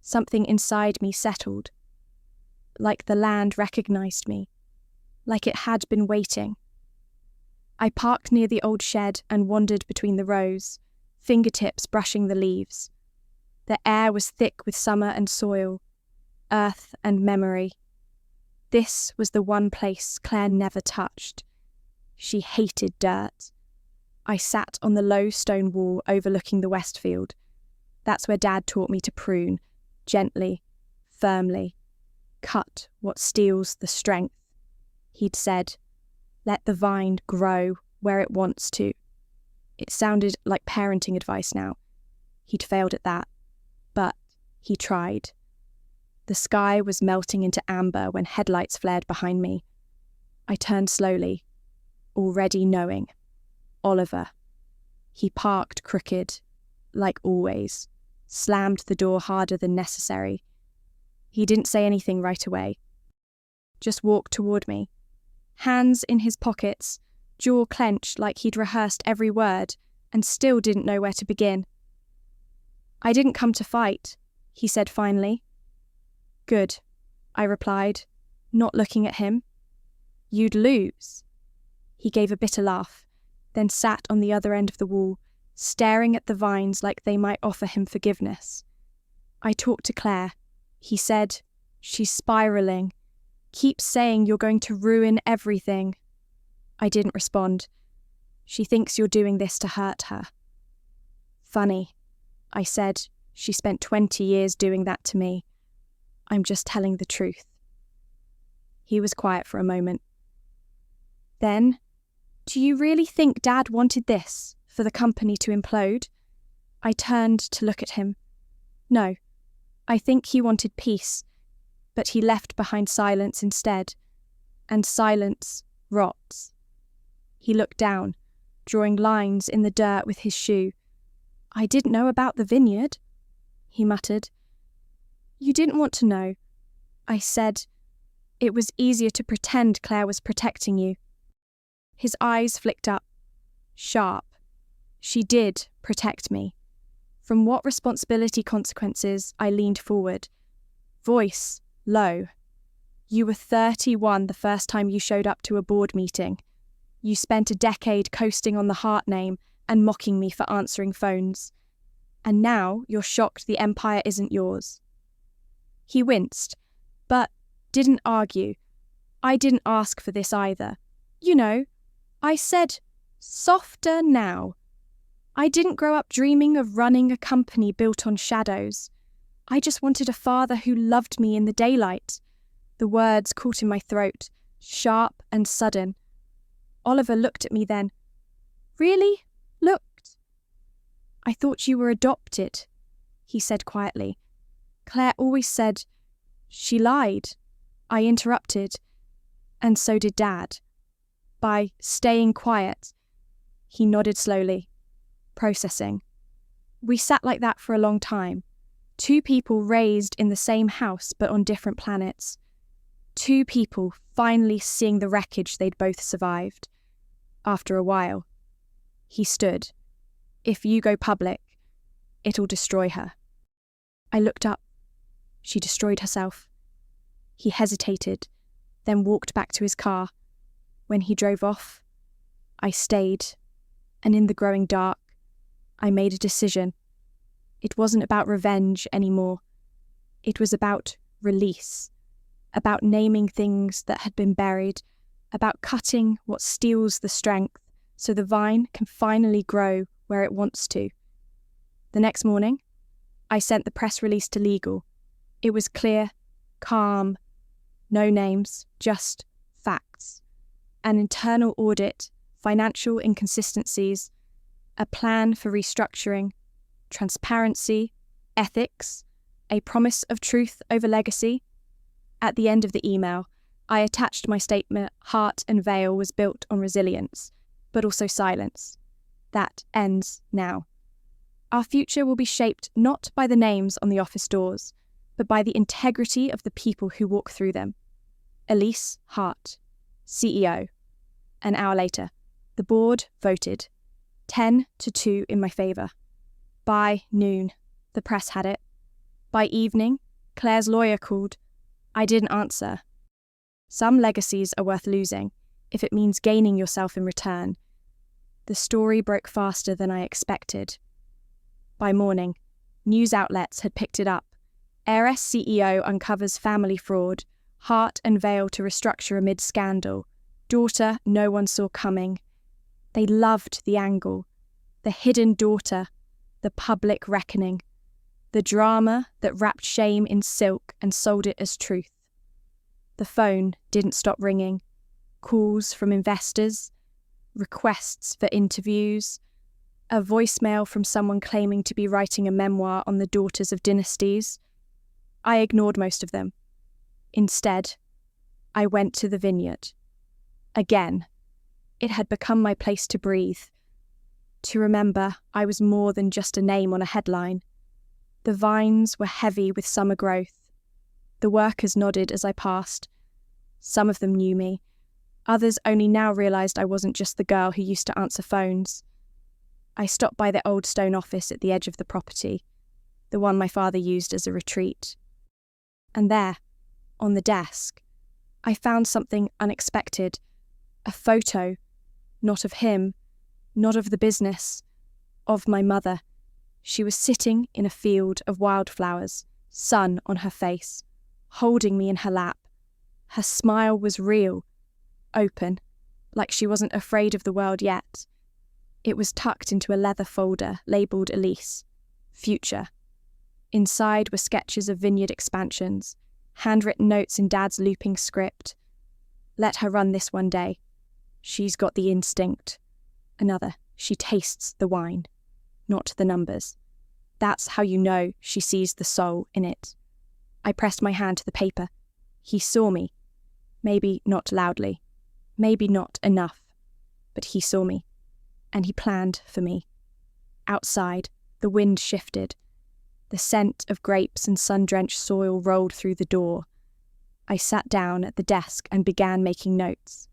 something inside me settled, like the land recognized me, like it had been waiting. I parked near the old shed and wandered between the rows, fingertips brushing the leaves. The air was thick with summer and soil, earth and memory. This was the one place Claire never touched. She hated dirt. I sat on the low stone wall overlooking the Westfield. That's where Dad taught me to prune, gently, firmly. Cut what steals the strength. He'd said, let the vine grow where it wants to. It sounded like parenting advice now. He'd failed at that, but he tried. The sky was melting into amber when headlights flared behind me. I turned slowly, already knowing. Oliver. He parked crooked, like always, slammed the door harder than necessary. He didn't say anything right away. Just walked toward me. Hands in his pockets, jaw clenched like he'd rehearsed every word and still didn't know where to begin. I didn't come to fight, he said finally. Good, I replied, not looking at him. You'd lose. He gave a bitter laugh, then sat on the other end of the wall, staring at the vines like they might offer him forgiveness. I talked to Claire. He said, she's spiraling. Keep saying you're going to ruin everything. I didn't respond. She thinks you're doing this to hurt her. Funny. I said, she spent 20 years doing that to me. I'm just telling the truth. He was quiet for a moment. Then Do you really think Dad wanted this, for the company to implode? I turned to look at him. No, I think he wanted peace, but he left behind silence instead, and silence rots. He looked down, drawing lines in the dirt with his shoe. I didn't know about the vineyard, he muttered. You didn't want to know, I said. It was easier to pretend Claire was protecting you. His eyes flicked up, sharp. She did protect me. From what responsibility consequences, I leaned forward, voice low. You were 31 the first time you showed up to a board meeting. You spent a decade coasting on the Hart name and mocking me for answering phones. And now you're shocked the empire isn't yours. He winced, but didn't argue. I didn't ask for this either. You know, I said, softer now. I didn't grow up dreaming of running a company built on shadows. I just wanted a father who loved me in the daylight. The words caught in my throat, sharp and sudden. Oliver looked at me then. Really? Looked? I thought you were adopted, he said quietly. Claire always said, she lied. I interrupted, and so did Dad. By staying quiet, he nodded slowly, processing. We sat like that for a long time. Two people raised in the same house but on different planets. Two people finally seeing the wreckage they'd both survived. After a while, he stood. If you go public, it'll destroy her. I looked up. She destroyed herself. He hesitated, then walked back to his car. When he drove off, I stayed, and in the growing dark, I made a decision. It wasn't about revenge anymore. It was about release, about naming things that had been buried, about cutting what steals the strength so the vine can finally grow where it wants to. The next morning, I sent the press release to legal. It was clear, calm, no names, just facts. An internal audit, financial inconsistencies, a plan for restructuring, transparency, ethics, a promise of truth over legacy. At the end of the email, I attached my statement, Heart and Veil was built on resilience, but also silence. That ends now. Our future will be shaped not by the names on the office doors, but by the integrity of the people who walk through them. Elise Hart, CEO. An hour later, the board voted 10-2 in my favour. By noon, the press had it. By evening, Claire's lawyer called. I didn't answer. Some legacies are worth losing, if it means gaining yourself in return. The story broke faster than I expected. By morning, news outlets had picked it up. Heiress CEO uncovers family fraud, Heart and Veil to restructure amid scandal, daughter no one saw coming. They loved the angle, the hidden daughter, the public reckoning, the drama that wrapped shame in silk and sold it as truth. The phone didn't stop ringing. Calls from investors, requests for interviews, a voicemail from someone claiming to be writing a memoir on the daughters of dynasties. I ignored most of them. Instead, I went to the vineyard. Again, it had become my place to breathe, to remember I was more than just a name on a headline. The vines were heavy with summer growth. The workers nodded as I passed. Some of them knew me. Others only now realised I wasn't just the girl who used to answer phones. I stopped by the old stone office at the edge of the property, the one my father used as a retreat. And there, on the desk, I found something unexpected. A photo, not of him, not of the business, of my mother. She was sitting in a field of wildflowers, sun on her face, holding me in her lap. Her smile was real, open, like she wasn't afraid of the world yet. It was tucked into a leather folder labelled Elise, Future. Inside were sketches of vineyard expansions, handwritten notes in Dad's looping script. Let her run this one day. "She's got the instinct." Another, "She tastes the wine, not the numbers. That's how you know she sees the soul in it." I pressed my hand to the paper. He saw me. Maybe not loudly. Maybe not enough. But he saw me. And he planned for me. Outside, the wind shifted. The scent of grapes and sun-drenched soil rolled through the door. I sat down at the desk and began making notes.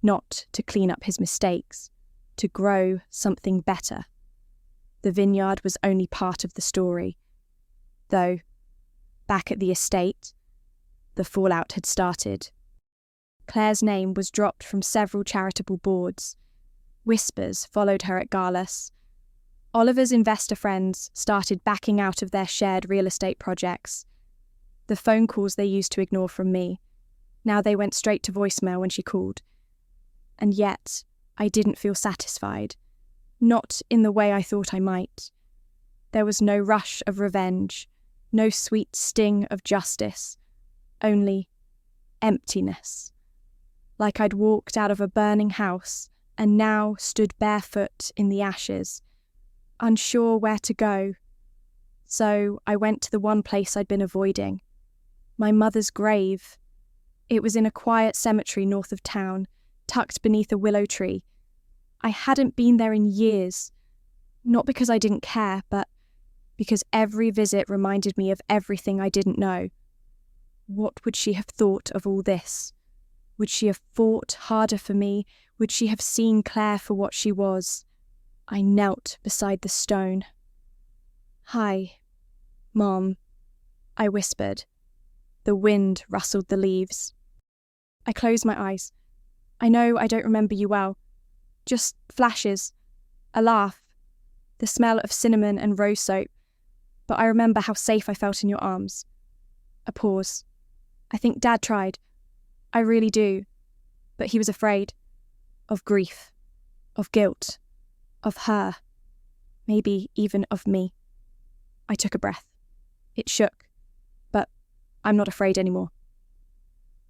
Not to clean up his mistakes, to grow something better. The vineyard was only part of the story. Though, back at the estate, the fallout had started. Claire's name was dropped from several charitable boards. Whispers followed her at galas. Oliver's investor friends started backing out of their shared real estate projects. The phone calls they used to ignore from me, now they went straight to voicemail when she called. And yet, I didn't feel satisfied. Not in the way I thought I might. There was no rush of revenge, no sweet sting of justice, only emptiness. Like I'd walked out of a burning house and now stood barefoot in the ashes, unsure where to go. So I went to the one place I'd been avoiding. My mother's grave. It was in a quiet cemetery north of town, tucked beneath a willow tree. I hadn't been there in years, not because I didn't care, but because every visit reminded me of everything I didn't know. What would she have thought of all this? Would she have fought harder for me? Would she have seen Claire for what she was? I knelt beside the stone. "Hi, Mom," I whispered. The wind rustled the leaves. I closed my eyes. I know I don't remember you well. Just flashes, a laugh, the smell of cinnamon and rose soap, but I remember how safe I felt in your arms. A pause. I think Dad tried. I really do. But he was afraid. Of grief. Of guilt. Of her. Maybe even of me. I took a breath. It shook. But I'm not afraid anymore.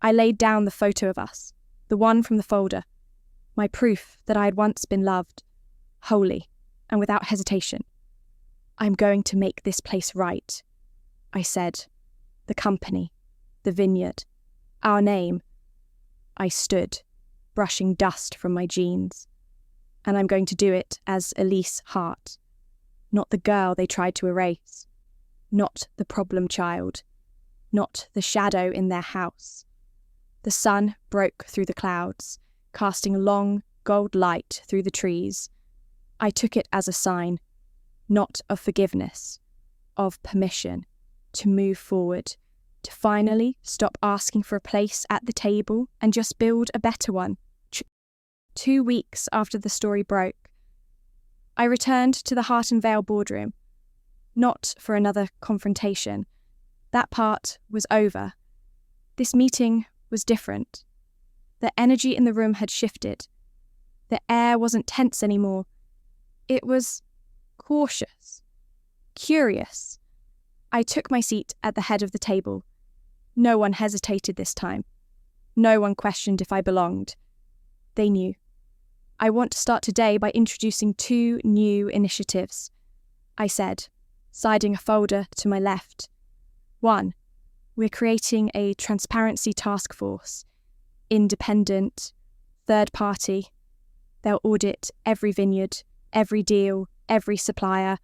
I laid down the photo of us, the one from the folder, my proof that I had once been loved, wholly and without hesitation. "I'm going to make this place right," I said. The company, the vineyard, our name. I stood, brushing dust from my jeans. And I'm going to do it as Elise Hart, not the girl they tried to erase, not the problem child, not the shadow in their house. The sun broke through the clouds, casting a long gold light through the trees. I took it as a sign, not of forgiveness, of permission, to move forward, to finally stop asking for a place at the table and just build a better one. 2 weeks after the story broke, I returned to the Heart and Veil boardroom, not for another confrontation. That part was over. This meeting was different. The energy in the room had shifted. The air wasn't tense anymore. It was cautious, curious. I took my seat at the head of the table. No one hesitated this time. No one questioned if I belonged. They knew. "I want to start today by introducing 2 new initiatives," I said, sliding a folder to my left. 1, we're creating a transparency task force, independent, third party. They'll audit every vineyard, every deal, every supplier.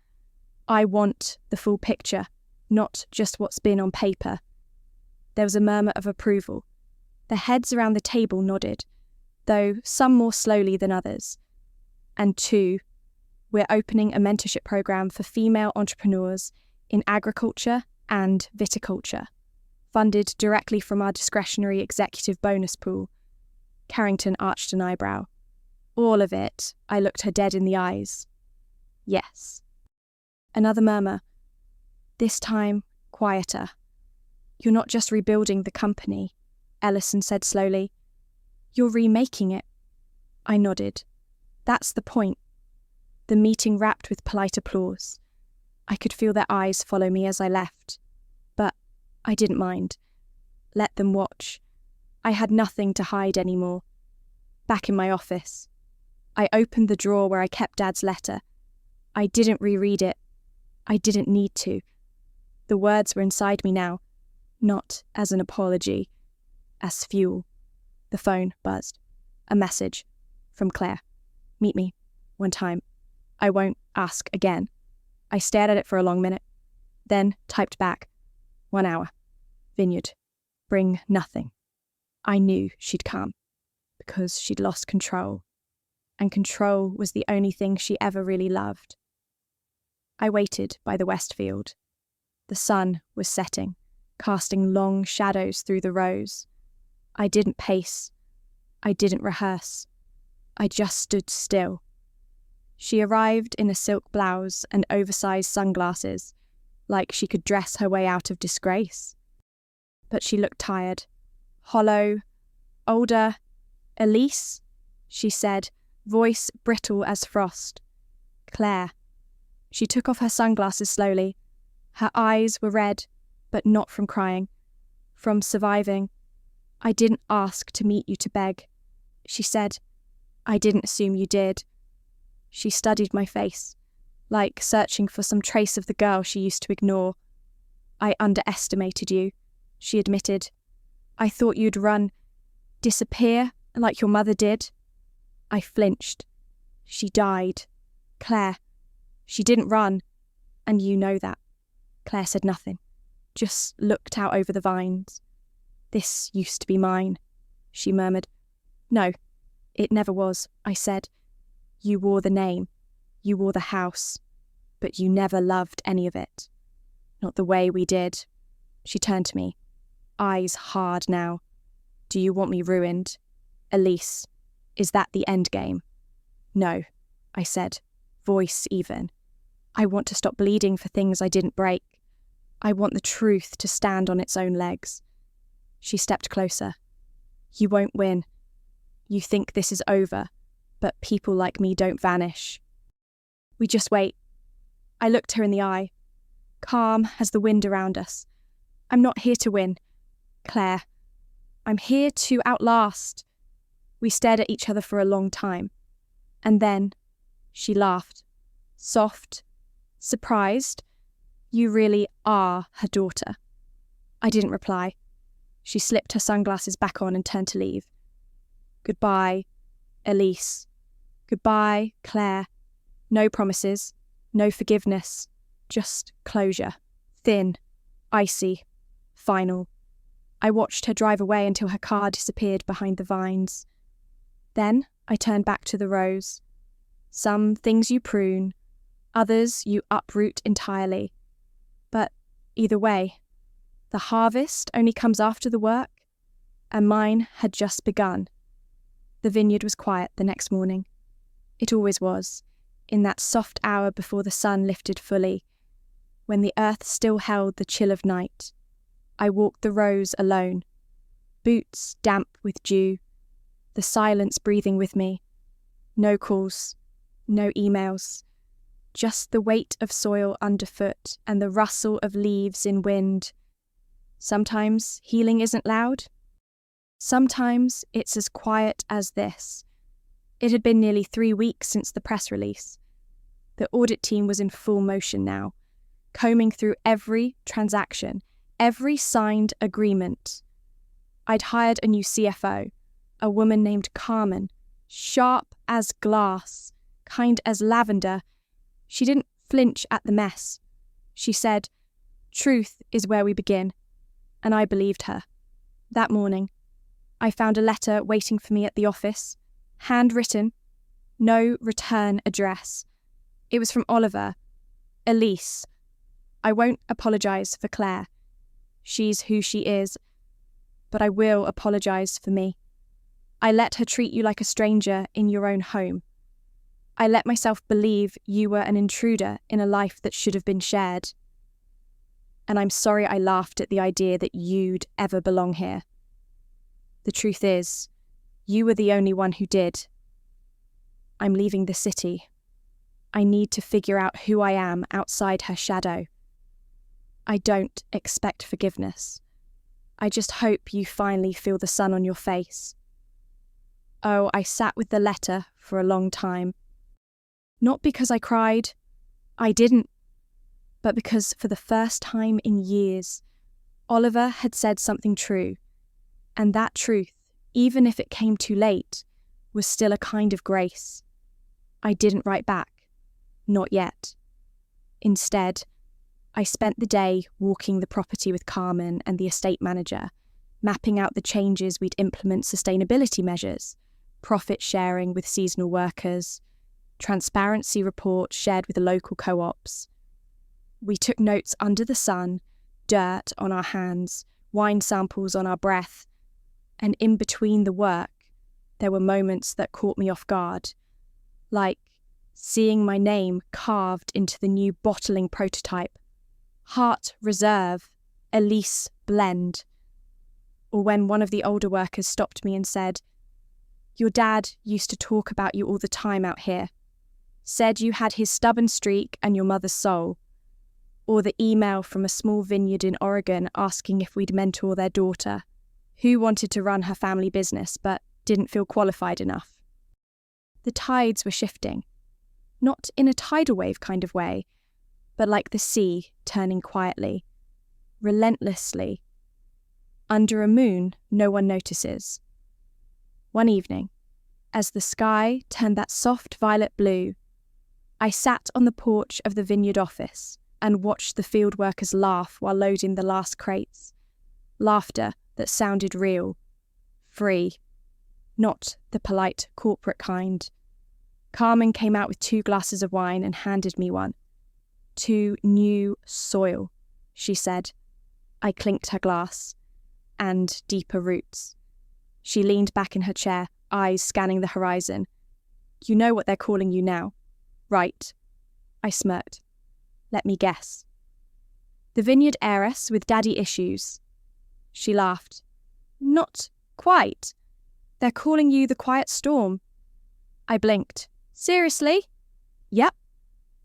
I want the full picture, not just what's been on paper. There was a murmur of approval. The heads around the table nodded, though some more slowly than others. And 2, we're opening a mentorship program for female entrepreneurs in agriculture and viticulture, funded directly from our discretionary executive bonus pool. Carrington arched an eyebrow. All of it, I looked her dead in the eyes. Yes. Another murmur. This time, quieter. "You're not just rebuilding the company," Ellison said slowly. "You're remaking it." I nodded. That's the point. The meeting wrapped with polite applause. I could feel their eyes follow me as I left. But I didn't mind. Let them watch. I had nothing to hide anymore. back in my office. I opened the drawer where I kept Dad's letter. I didn't reread it. I didn't need to. The words were inside me now, not as an apology, as fuel. The phone buzzed. A message from Claire. Meet me one time. I won't ask again. I stared at it for a long minute, then typed back. 1 hour. Vineyard. Bring nothing. I knew she'd come, because she'd lost control, and control was the only thing she ever really loved. I waited by the Westfield. The sun was setting, casting long shadows through the rows. I didn't pace. I didn't rehearse. I just stood still. She arrived in a silk blouse and oversized sunglasses, like she could dress her way out of disgrace. But she looked tired, hollow, older. Elise, she said, voice brittle as frost. Claire. She took off her sunglasses slowly. Her eyes were red, but not from crying, from surviving. I didn't ask to meet you to beg, she said. I didn't assume you did. She studied my face, like searching for some trace of the girl she used to ignore. I underestimated you, she admitted. I thought you'd run, disappear, like your mother did. I flinched. She died. Claire. She didn't run, and you know that. Claire said nothing, just looked out over the vines. This used to be mine, she murmured. No, it never was, I said. You wore the name, you wore the house, but you never loved any of it. Not the way we did. She turned to me, eyes hard now. Do you want me ruined? Elise, is that the end game? No, I said, voice even. I want to stop bleeding for things I didn't break. I want the truth to stand on its own legs. She stepped closer. You won't win. You think this is over, but people like me don't vanish. We just wait. I looked her in the eye, calm as the wind around us. I'm not here to win, Claire. I'm here to outlast. We stared at each other for a long time. And then she laughed, soft, surprised. You really are her daughter. I didn't reply. She slipped her sunglasses back on and turned to leave. Goodbye, Elise. Goodbye, Claire. No promises, no forgiveness, just closure. Thin, icy, final. I watched her drive away until her car disappeared behind the vines. Then I turned back to the rows. Some things you prune, others you uproot entirely. But either way, the harvest only comes after the work, and mine had just begun. The vineyard was quiet the next morning. It always was, in that soft hour before the sun lifted fully, when the earth still held the chill of night. I walked the rows alone, boots damp with dew, the silence breathing with me. No calls, no emails, just the weight of soil underfoot and the rustle of leaves in wind. Sometimes healing isn't loud. Sometimes it's as quiet as this. It had been nearly 3 weeks since the press release. The audit team was in full motion now, combing through every transaction, every signed agreement. I'd hired a new CFO, a woman named Carmen, sharp as glass, kind as lavender. She didn't flinch at the mess. She said, "Truth is where we begin." And I believed her. That morning, I found a letter waiting for me at the office, handwritten, no return address. It was from Oliver. Elise. I won't apologise for Claire. She's who she is. But I will apologise for me. I let her treat you like a stranger in your own home. I let myself believe you were an intruder in a life that should have been shared. And I'm sorry I laughed at the idea that you'd ever belong here. The truth is, you were the only one who did. I'm leaving the city. I need to figure out who I am outside her shadow. I don't expect forgiveness. I just hope you finally feel the sun on your face. Oh, I sat with the letter for a long time. Not because I cried, I didn't, but because for the first time in years, Oliver had said something true, and that truth, even if it came too late, was still a kind of grace. I didn't write back. Not yet. Instead, I spent the day walking the property with Carmen and the estate manager, mapping out the changes we'd implement sustainability measures, profit sharing with seasonal workers, transparency reports shared with the local co-ops. We took notes under the sun, dirt on our hands, wine samples on our breath, and in between the work, there were moments that caught me off guard, like seeing my name carved into the new bottling prototype, Hart Reserve, Elise Blend. Or when one of the older workers stopped me and said, "Your dad used to talk about you all the time out here. Said you had his stubborn streak and your mother's soul." Or the email from a small vineyard in Oregon asking if we'd mentor their daughter, who wanted to run her family business but didn't feel qualified enough. The tides were shifting, not in a tidal wave kind of way, but like the sea turning quietly, relentlessly. Under a moon no one notices. One evening, as the sky turned that soft violet blue, I sat on the porch of the vineyard office and watched the field workers laugh while loading the last crates. Laughter that sounded real, free, not the polite corporate kind. Carmen came out with 2 glasses of wine and handed me one. "To new soil," she said. I clinked her glass. "And deeper roots." She leaned back in her chair, eyes scanning the horizon. "You know what they're calling you now, right?" I smirked. "Let me guess." "The vineyard heiress with daddy issues." She laughed. "Not quite. They're calling you the quiet storm." I blinked. "Seriously?" "Yep."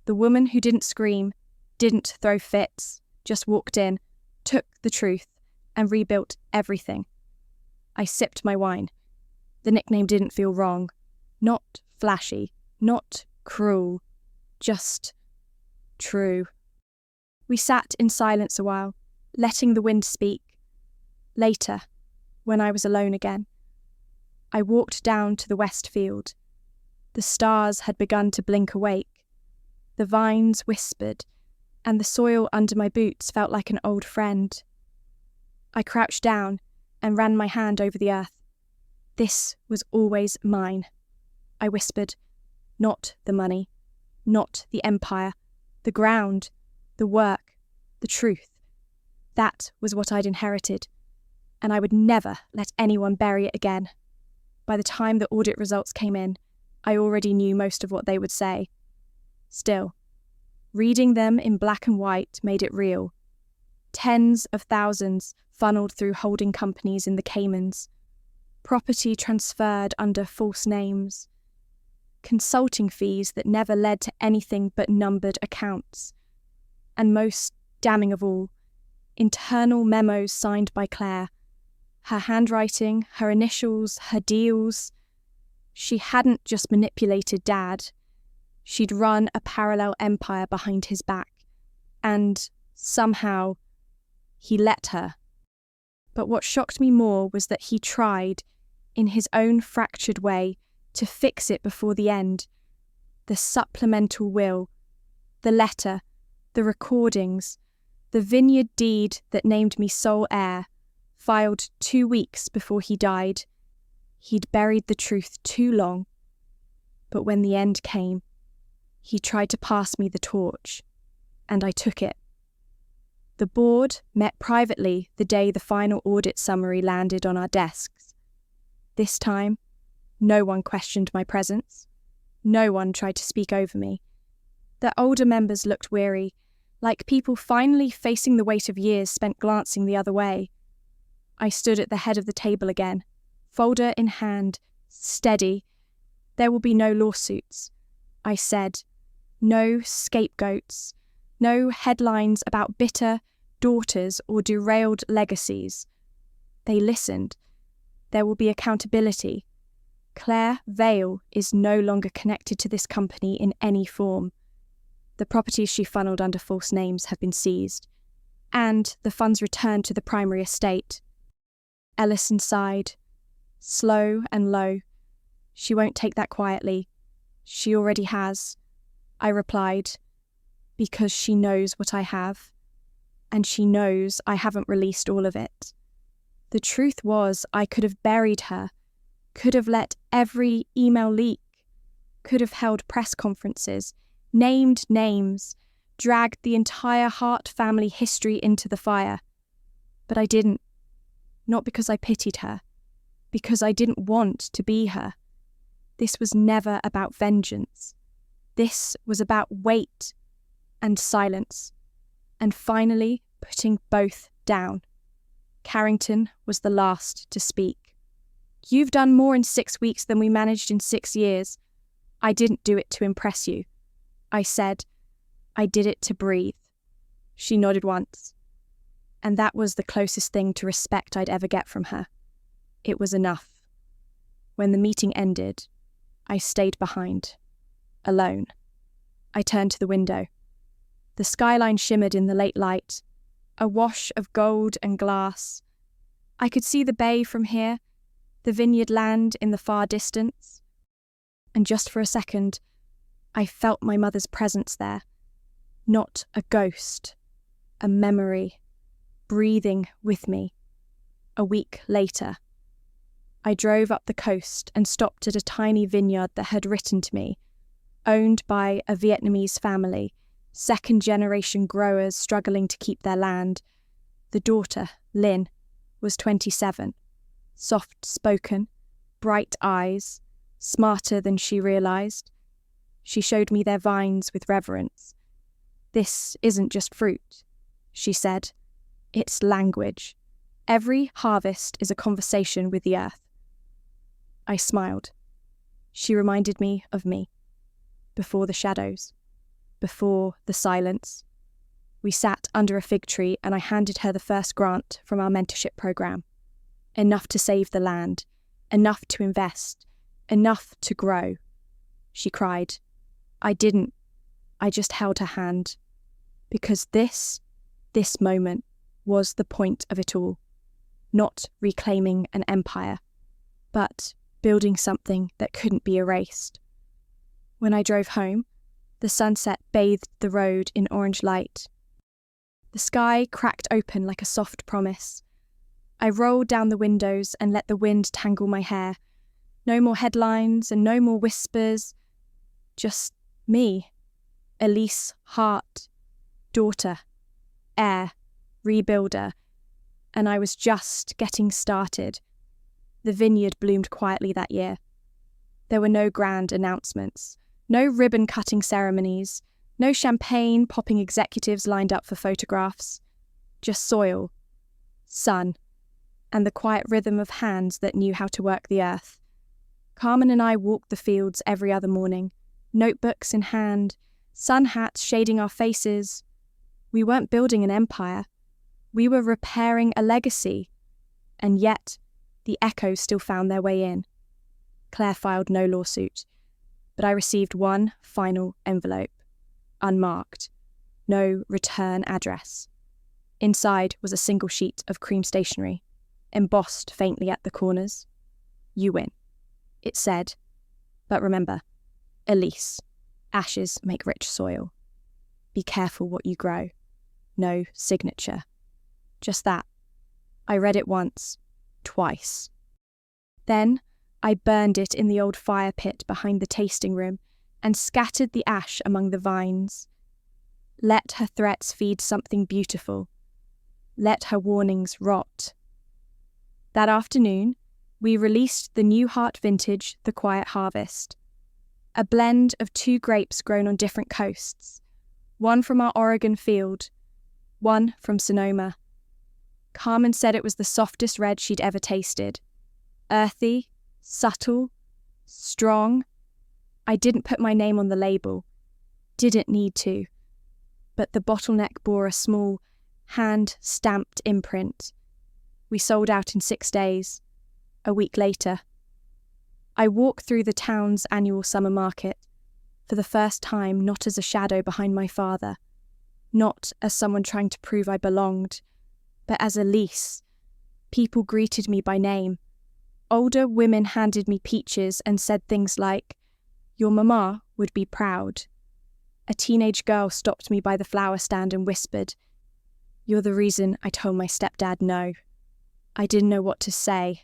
The woman who didn't scream, didn't throw fits, just walked in, took the truth, and rebuilt everything. I sipped my wine. The nickname didn't feel wrong. Not flashy, not cruel, just true. We sat in silence a while, letting the wind speak. Later, when I was alone again, I walked down to the west field. The stars had begun to blink awake. The vines whispered, and the soil under my boots felt like an old friend. I crouched down and ran my hand over the earth. "This was always mine," I whispered. "Not the money, not the empire, the ground, the work, the truth. That was what I'd inherited, and I would never let anyone bury it again." By the time the audit results came in, I already knew most of what they would say. Still, reading them in black and white made it real. Tens of thousands funneled through holding companies in the Caymans. Property transferred under false names. Consulting fees that never led to anything but numbered accounts. And most damning of all, internal memos signed by Claire. Her handwriting, her initials, her deals. She hadn't just manipulated Dad. She'd run a parallel empire behind his back. And somehow, he let her. But what shocked me more was that he tried, in his own fractured way, to fix it before the end. The supplemental will, the letter, the recordings, the vineyard deed that named me sole heir, filed 2 weeks before he died. He'd buried the truth too long. But when the end came, he tried to pass me the torch, and I took it. The board met privately the day the final audit summary landed on our desks. This time, no one questioned my presence. No one tried to speak over me. The older members looked weary, like people finally facing the weight of years spent glancing the other way. I stood at the head of the table again, folder in hand, steady. "There will be no lawsuits," I said. "No scapegoats. No headlines about bitter daughters or derailed legacies." They listened. "There will be accountability. Claire Vale is no longer connected to this company in any form. The properties she funneled under false names have been seized, and the funds returned to the primary estate. Ellison sighed, slow and low. She won't take that quietly. She already has, I replied, because she knows what I have, and she knows I haven't released all of it. The truth was, I could have buried her, could have let every email leak, could have held press conferences, named names, dragged the entire Hart family history into the fire. But I didn't. Not because I pitied her, because I didn't want to be her. This was never about vengeance. This was about weight and silence, and finally putting both down. Carrington was the last to speak. You've done more in 6 weeks than we managed in 6 years. I didn't do it to impress you. I said, I did it to breathe. She nodded once, and that was the closest thing to respect I'd ever get from her. It was enough. When the meeting ended, I stayed behind, alone. I turned to the window. The skyline shimmered in the late light, a wash of gold and glass. I could see the bay from here, the vineyard land in the far distance. And just for a second, I felt my mother's presence there. Not a ghost, a memory, breathing with me. A week later, I drove up the coast and stopped at a tiny vineyard that had written to me, owned by a Vietnamese family, second-generation growers struggling to keep their land. The daughter, Lynn, was 27, soft-spoken, bright eyes, smarter than she realised. She showed me their vines with reverence. This isn't just fruit, she said. It's language. Every harvest is a conversation with the earth. I smiled. She reminded me of me. Before the shadows. Before the silence. We sat under a fig tree and I handed her the first grant from our mentorship program. Enough to save the land. Enough to invest. Enough to grow. She cried. I didn't. I just held her hand. Because this moment was the point of it all. Not reclaiming an empire, but building something that couldn't be erased. When I drove home, the sunset bathed the road in orange light. The sky cracked open like a soft promise. I rolled down the windows and let the wind tangle my hair. No more headlines and no more whispers. Just me, Elise Hart, daughter, heir, rebuilder, and I was just getting started. The vineyard bloomed quietly that year. There were no grand announcements, no ribbon-cutting ceremonies, no champagne-popping executives lined up for photographs. Just soil, sun, and the quiet rhythm of hands that knew how to work the earth. Carmen and I walked the fields every other morning, notebooks in hand, sun hats shading our faces. We weren't building an empire. We were repairing a legacy. And yet, the echoes still found their way in. Claire filed no lawsuit, but I received one final envelope, unmarked, no return address. Inside was a single sheet of cream stationery, embossed faintly at the corners. You win, it said. But remember, Elise, ashes make rich soil. Be careful what you grow. No signature. Just that. I read it once, twice. Then I burned it in the old fire pit behind the tasting room and scattered the ash among the vines. Let her threats feed something beautiful. Let her warnings rot. That afternoon, we released the new Hart vintage, The Quiet Harvest. A blend of 2 grapes grown on different coasts. One from our Oregon field, one from Sonoma. Carmen said it was the softest red she'd ever tasted. Earthy, subtle, strong. I didn't put my name on the label. Didn't need to. But the bottleneck bore a small, hand-stamped imprint. We sold out in 6 days. A week later. I walk through the town's annual summer market, for the first time not as a shadow behind my father, not as someone trying to prove I belonged, but as Elise. People greeted me by name. Older women handed me peaches and said things like, "Your mama would be proud." A teenage girl stopped me by the flower stand and whispered, "You're the reason I told my stepdad no." I didn't know what to say,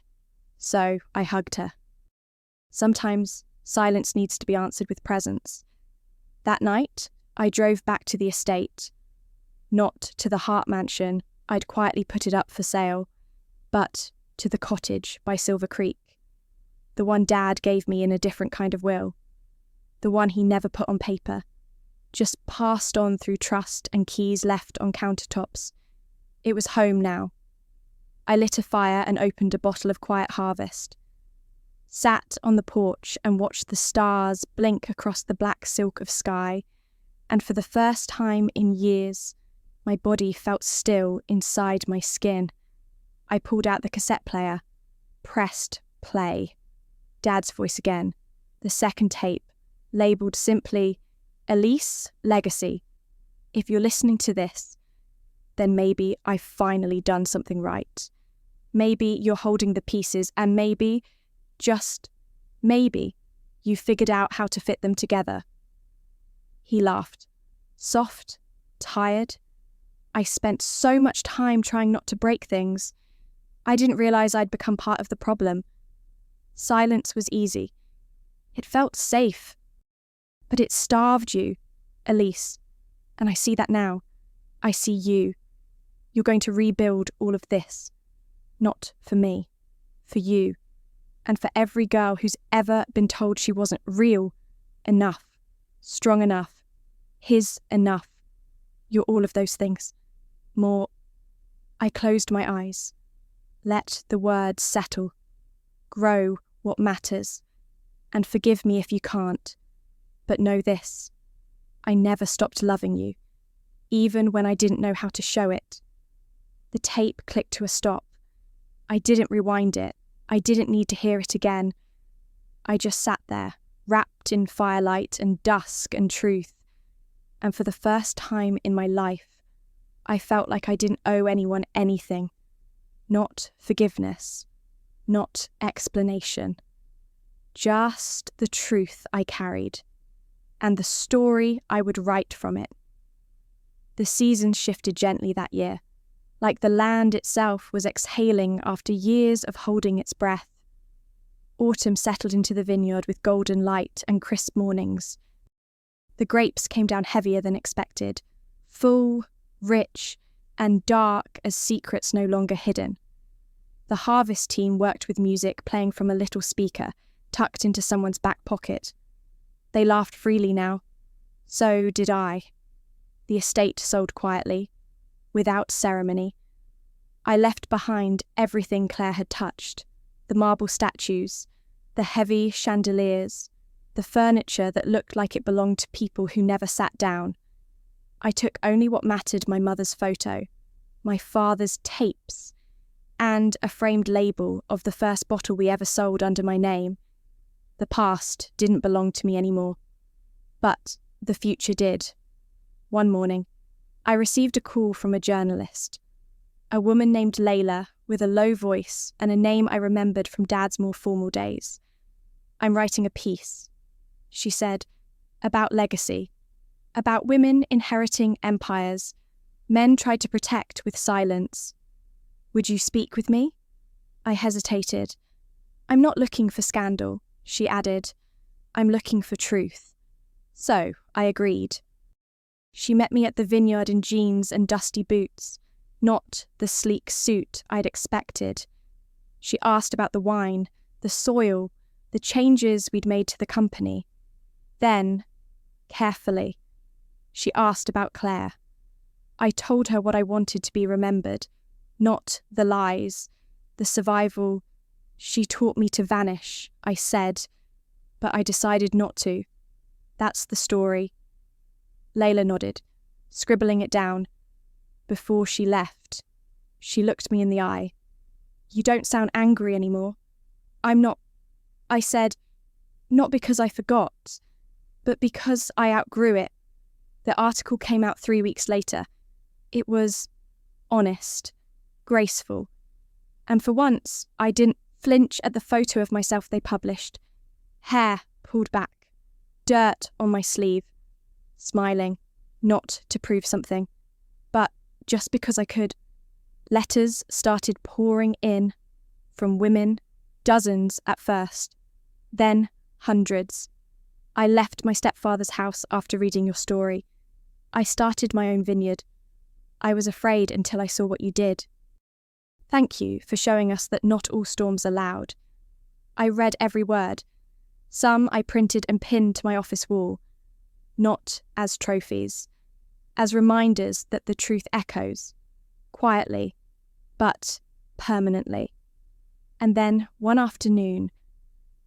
so I hugged her. Sometimes silence needs to be answered with presence. That night, I drove back to the estate. Not to the Hart mansion, I'd quietly put it up for sale, but to the cottage by Silver Creek. The one Dad gave me in a different kind of will. The one he never put on paper, just passed on through trust and keys left on countertops. It was home now. I lit a fire and opened a bottle of Quiet Harvest. Sat on the porch and watched the stars blink across the black silk of sky, and for the first time in years, my body felt still inside my skin. I pulled out the cassette player, pressed play. Dad's voice again, the second tape, labelled simply, "Elise Legacy. If you're listening to this, then maybe I've finally done something right. Maybe you're holding the pieces, and maybe, just maybe, you figured out how to fit them together." He laughed. Soft, tired. I spent so much time trying not to break things. I didn't realise I'd become part of the problem. Silence was easy. It felt safe. But it starved you, Elise. And I see that now. I see you. You're going to rebuild all of this. Not for me. For you. And for every girl who's ever been told she wasn't real enough, strong enough, his enough. You're all of those things. More. I closed my eyes. Let the words settle. Grow what matters. And forgive me if you can't. But know this. I never stopped loving you, even when I didn't know how to show it. The tape clicked to a stop. I didn't rewind it. I didn't need to hear it again. I just sat there, wrapped in firelight and dusk and truth. And for the first time in my life, I felt like I didn't owe anyone anything. Not forgiveness. Not explanation. Just the truth I carried. And the story I would write from it. The seasons shifted gently that year, like the land itself was exhaling after years of holding its breath. Autumn settled into the vineyard with golden light and crisp mornings. The grapes came down heavier than expected, full, rich, and dark as secrets no longer hidden. The harvest team worked with music playing from a little speaker, tucked into someone's back pocket. They laughed freely now. So did I. The estate sold quietly, without ceremony. I left behind everything Claire had touched, the marble statues, the heavy chandeliers, the furniture that looked like it belonged to people who never sat down. I took only what mattered: my mother's photo, my father's tapes, and a framed label of the first bottle we ever sold under my name. The past didn't belong to me anymore. But the future did. One morning, I received a call from a journalist. A woman named Layla, with a low voice and a name I remembered from Dad's more formal days. "I'm writing a piece," she said, "about legacy, about women inheriting empires men tried to protect with silence. Would you speak with me?" I hesitated. "I'm not looking for scandal," she added. "I'm looking for truth." So I agreed. She met me at the vineyard in jeans and dusty boots, not the sleek suit I'd expected. She asked about the wine, the soil, the changes we'd made to the company. Then, carefully, she asked about Claire. I told her what I wanted to be remembered, not the lies, the survival. "She taught me to vanish," I said, but I decided not to. That's the story. Layla nodded, scribbling it down. Before she left, she looked me in the eye. "You don't sound angry anymore." "I'm not," I said. Not because I forgot, but because I outgrew it. The article came out 3 weeks later. It was honest, graceful, and for once I didn't flinch at the photo of myself they published. Hair pulled back, dirt on my sleeve, smiling, not to prove something, but just because I could. Letters started pouring in from women, dozens at first, then hundreds. I left my stepfather's house after reading your story. I started my own vineyard. I was afraid until I saw what you did. Thank you for showing us that not all storms are loud. I read every word. Some I printed and pinned to my office wall, not as trophies, as reminders that the truth echoes, quietly, but permanently. And then, one afternoon,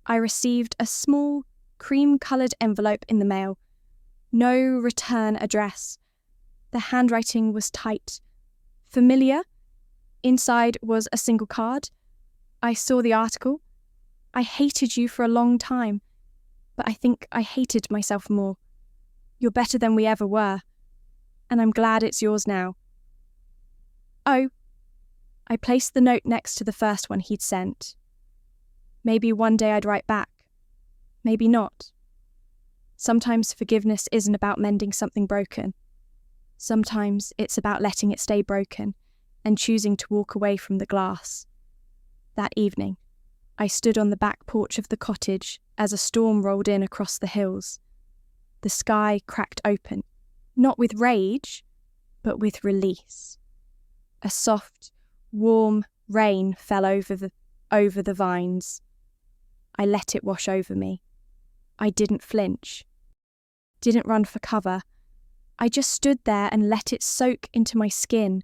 I received a small, cream-coloured envelope in the mail. No return address. The handwriting was tight, familiar. Inside was a single card. I saw the article. I hated you for a long time, but I think I hated myself more. You're better than we ever were, and I'm glad it's yours now. Oh, I placed the note next to the first one he'd sent. Maybe one day I'd write back. Maybe not. Sometimes forgiveness isn't about mending something broken. Sometimes it's about letting it stay broken and choosing to walk away from the glass. That evening, I stood on the back porch of the cottage as a storm rolled in across the hills. The sky cracked open, not with rage, but with release. A soft, warm rain fell over the vines. I let it wash over me. I didn't flinch, didn't run for cover. I just stood there and let it soak into my skin.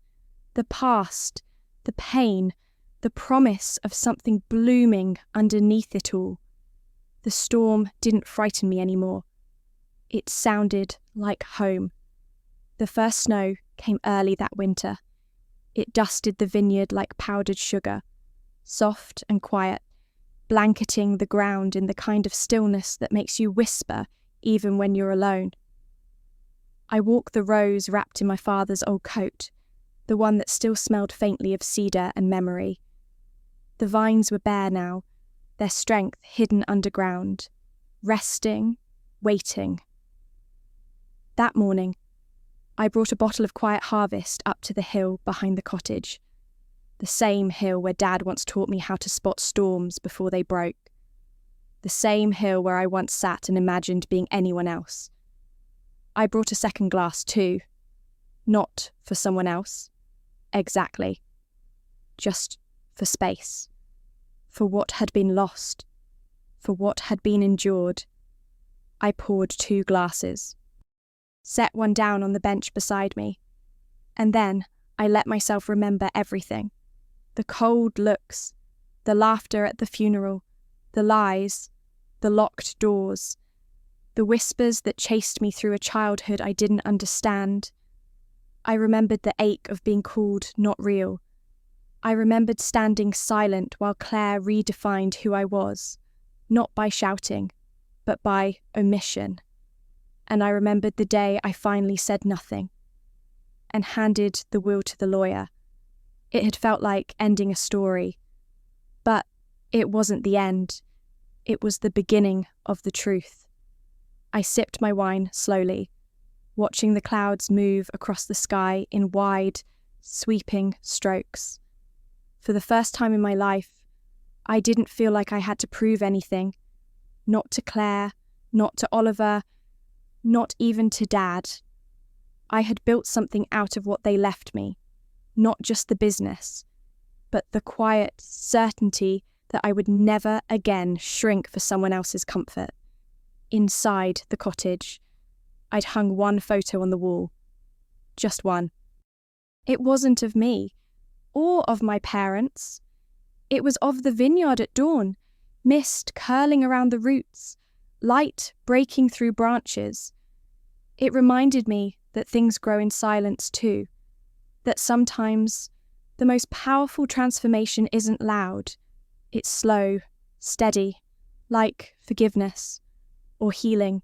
The past, the pain, the promise of something blooming underneath it all. The storm didn't frighten me anymore. It sounded like home. The first snow came early that winter. It dusted the vineyard like powdered sugar, soft and quiet, blanketing the ground in the kind of stillness that makes you whisper even when you're alone. I walked the rows wrapped in my father's old coat, the one that still smelled faintly of cedar and memory. The vines were bare now, their strength hidden underground, resting, waiting. That morning, I brought a bottle of Quiet Harvest up to the hill behind the cottage, the same hill where Dad once taught me how to spot storms before they broke, the same hill where I once sat and imagined being anyone else. I brought a second glass too, not for someone else, exactly, just for space, for what had been lost, for what had been endured. I poured 2 glasses, set one down on the bench beside me, and then I let myself remember everything. The cold looks, the laughter at the funeral, the lies, the locked doors, the whispers that chased me through a childhood I didn't understand. I remembered the ache of being called not real. I remembered standing silent while Claire redefined who I was, not by shouting, but by omission. And I remembered the day I finally said nothing and handed the will to the lawyer. It had felt like ending a story, but it wasn't the end. It was the beginning of the truth. I sipped my wine slowly, watching the clouds move across the sky in wide, sweeping strokes. For the first time in my life, I didn't feel like I had to prove anything. Not to Claire, not to Oliver, not even to Dad. I had built something out of what they left me, not just the business, but the quiet certainty that I would never again shrink for someone else's comfort. Inside the cottage, I'd hung one photo on the wall. Just one. It wasn't of me, or of my parents. It was of the vineyard at dawn, mist curling around the roots, light breaking through branches. It reminded me that things grow in silence too, that sometimes the most powerful transformation isn't loud. It's slow, steady, like forgiveness, or healing,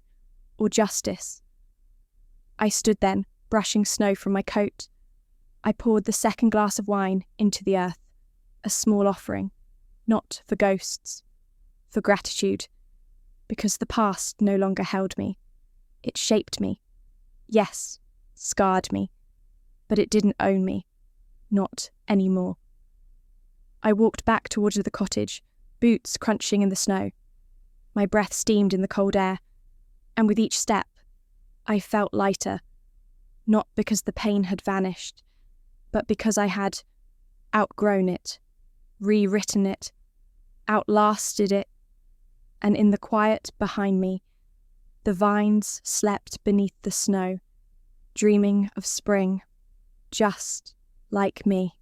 or justice. I stood then, brushing snow from my coat. I poured the second glass of wine into the earth, a small offering, not for ghosts, for gratitude, because the past no longer held me. It shaped me. Yes, scarred me, but it didn't own me. Not anymore. I walked back towards the cottage, boots crunching in the snow. My breath steamed in the cold air, and with each step, I felt lighter, not because the pain had vanished, but because I had outgrown it, rewritten it, outlasted it, and in the quiet behind me, the vines slept beneath the snow, dreaming of spring, just like me.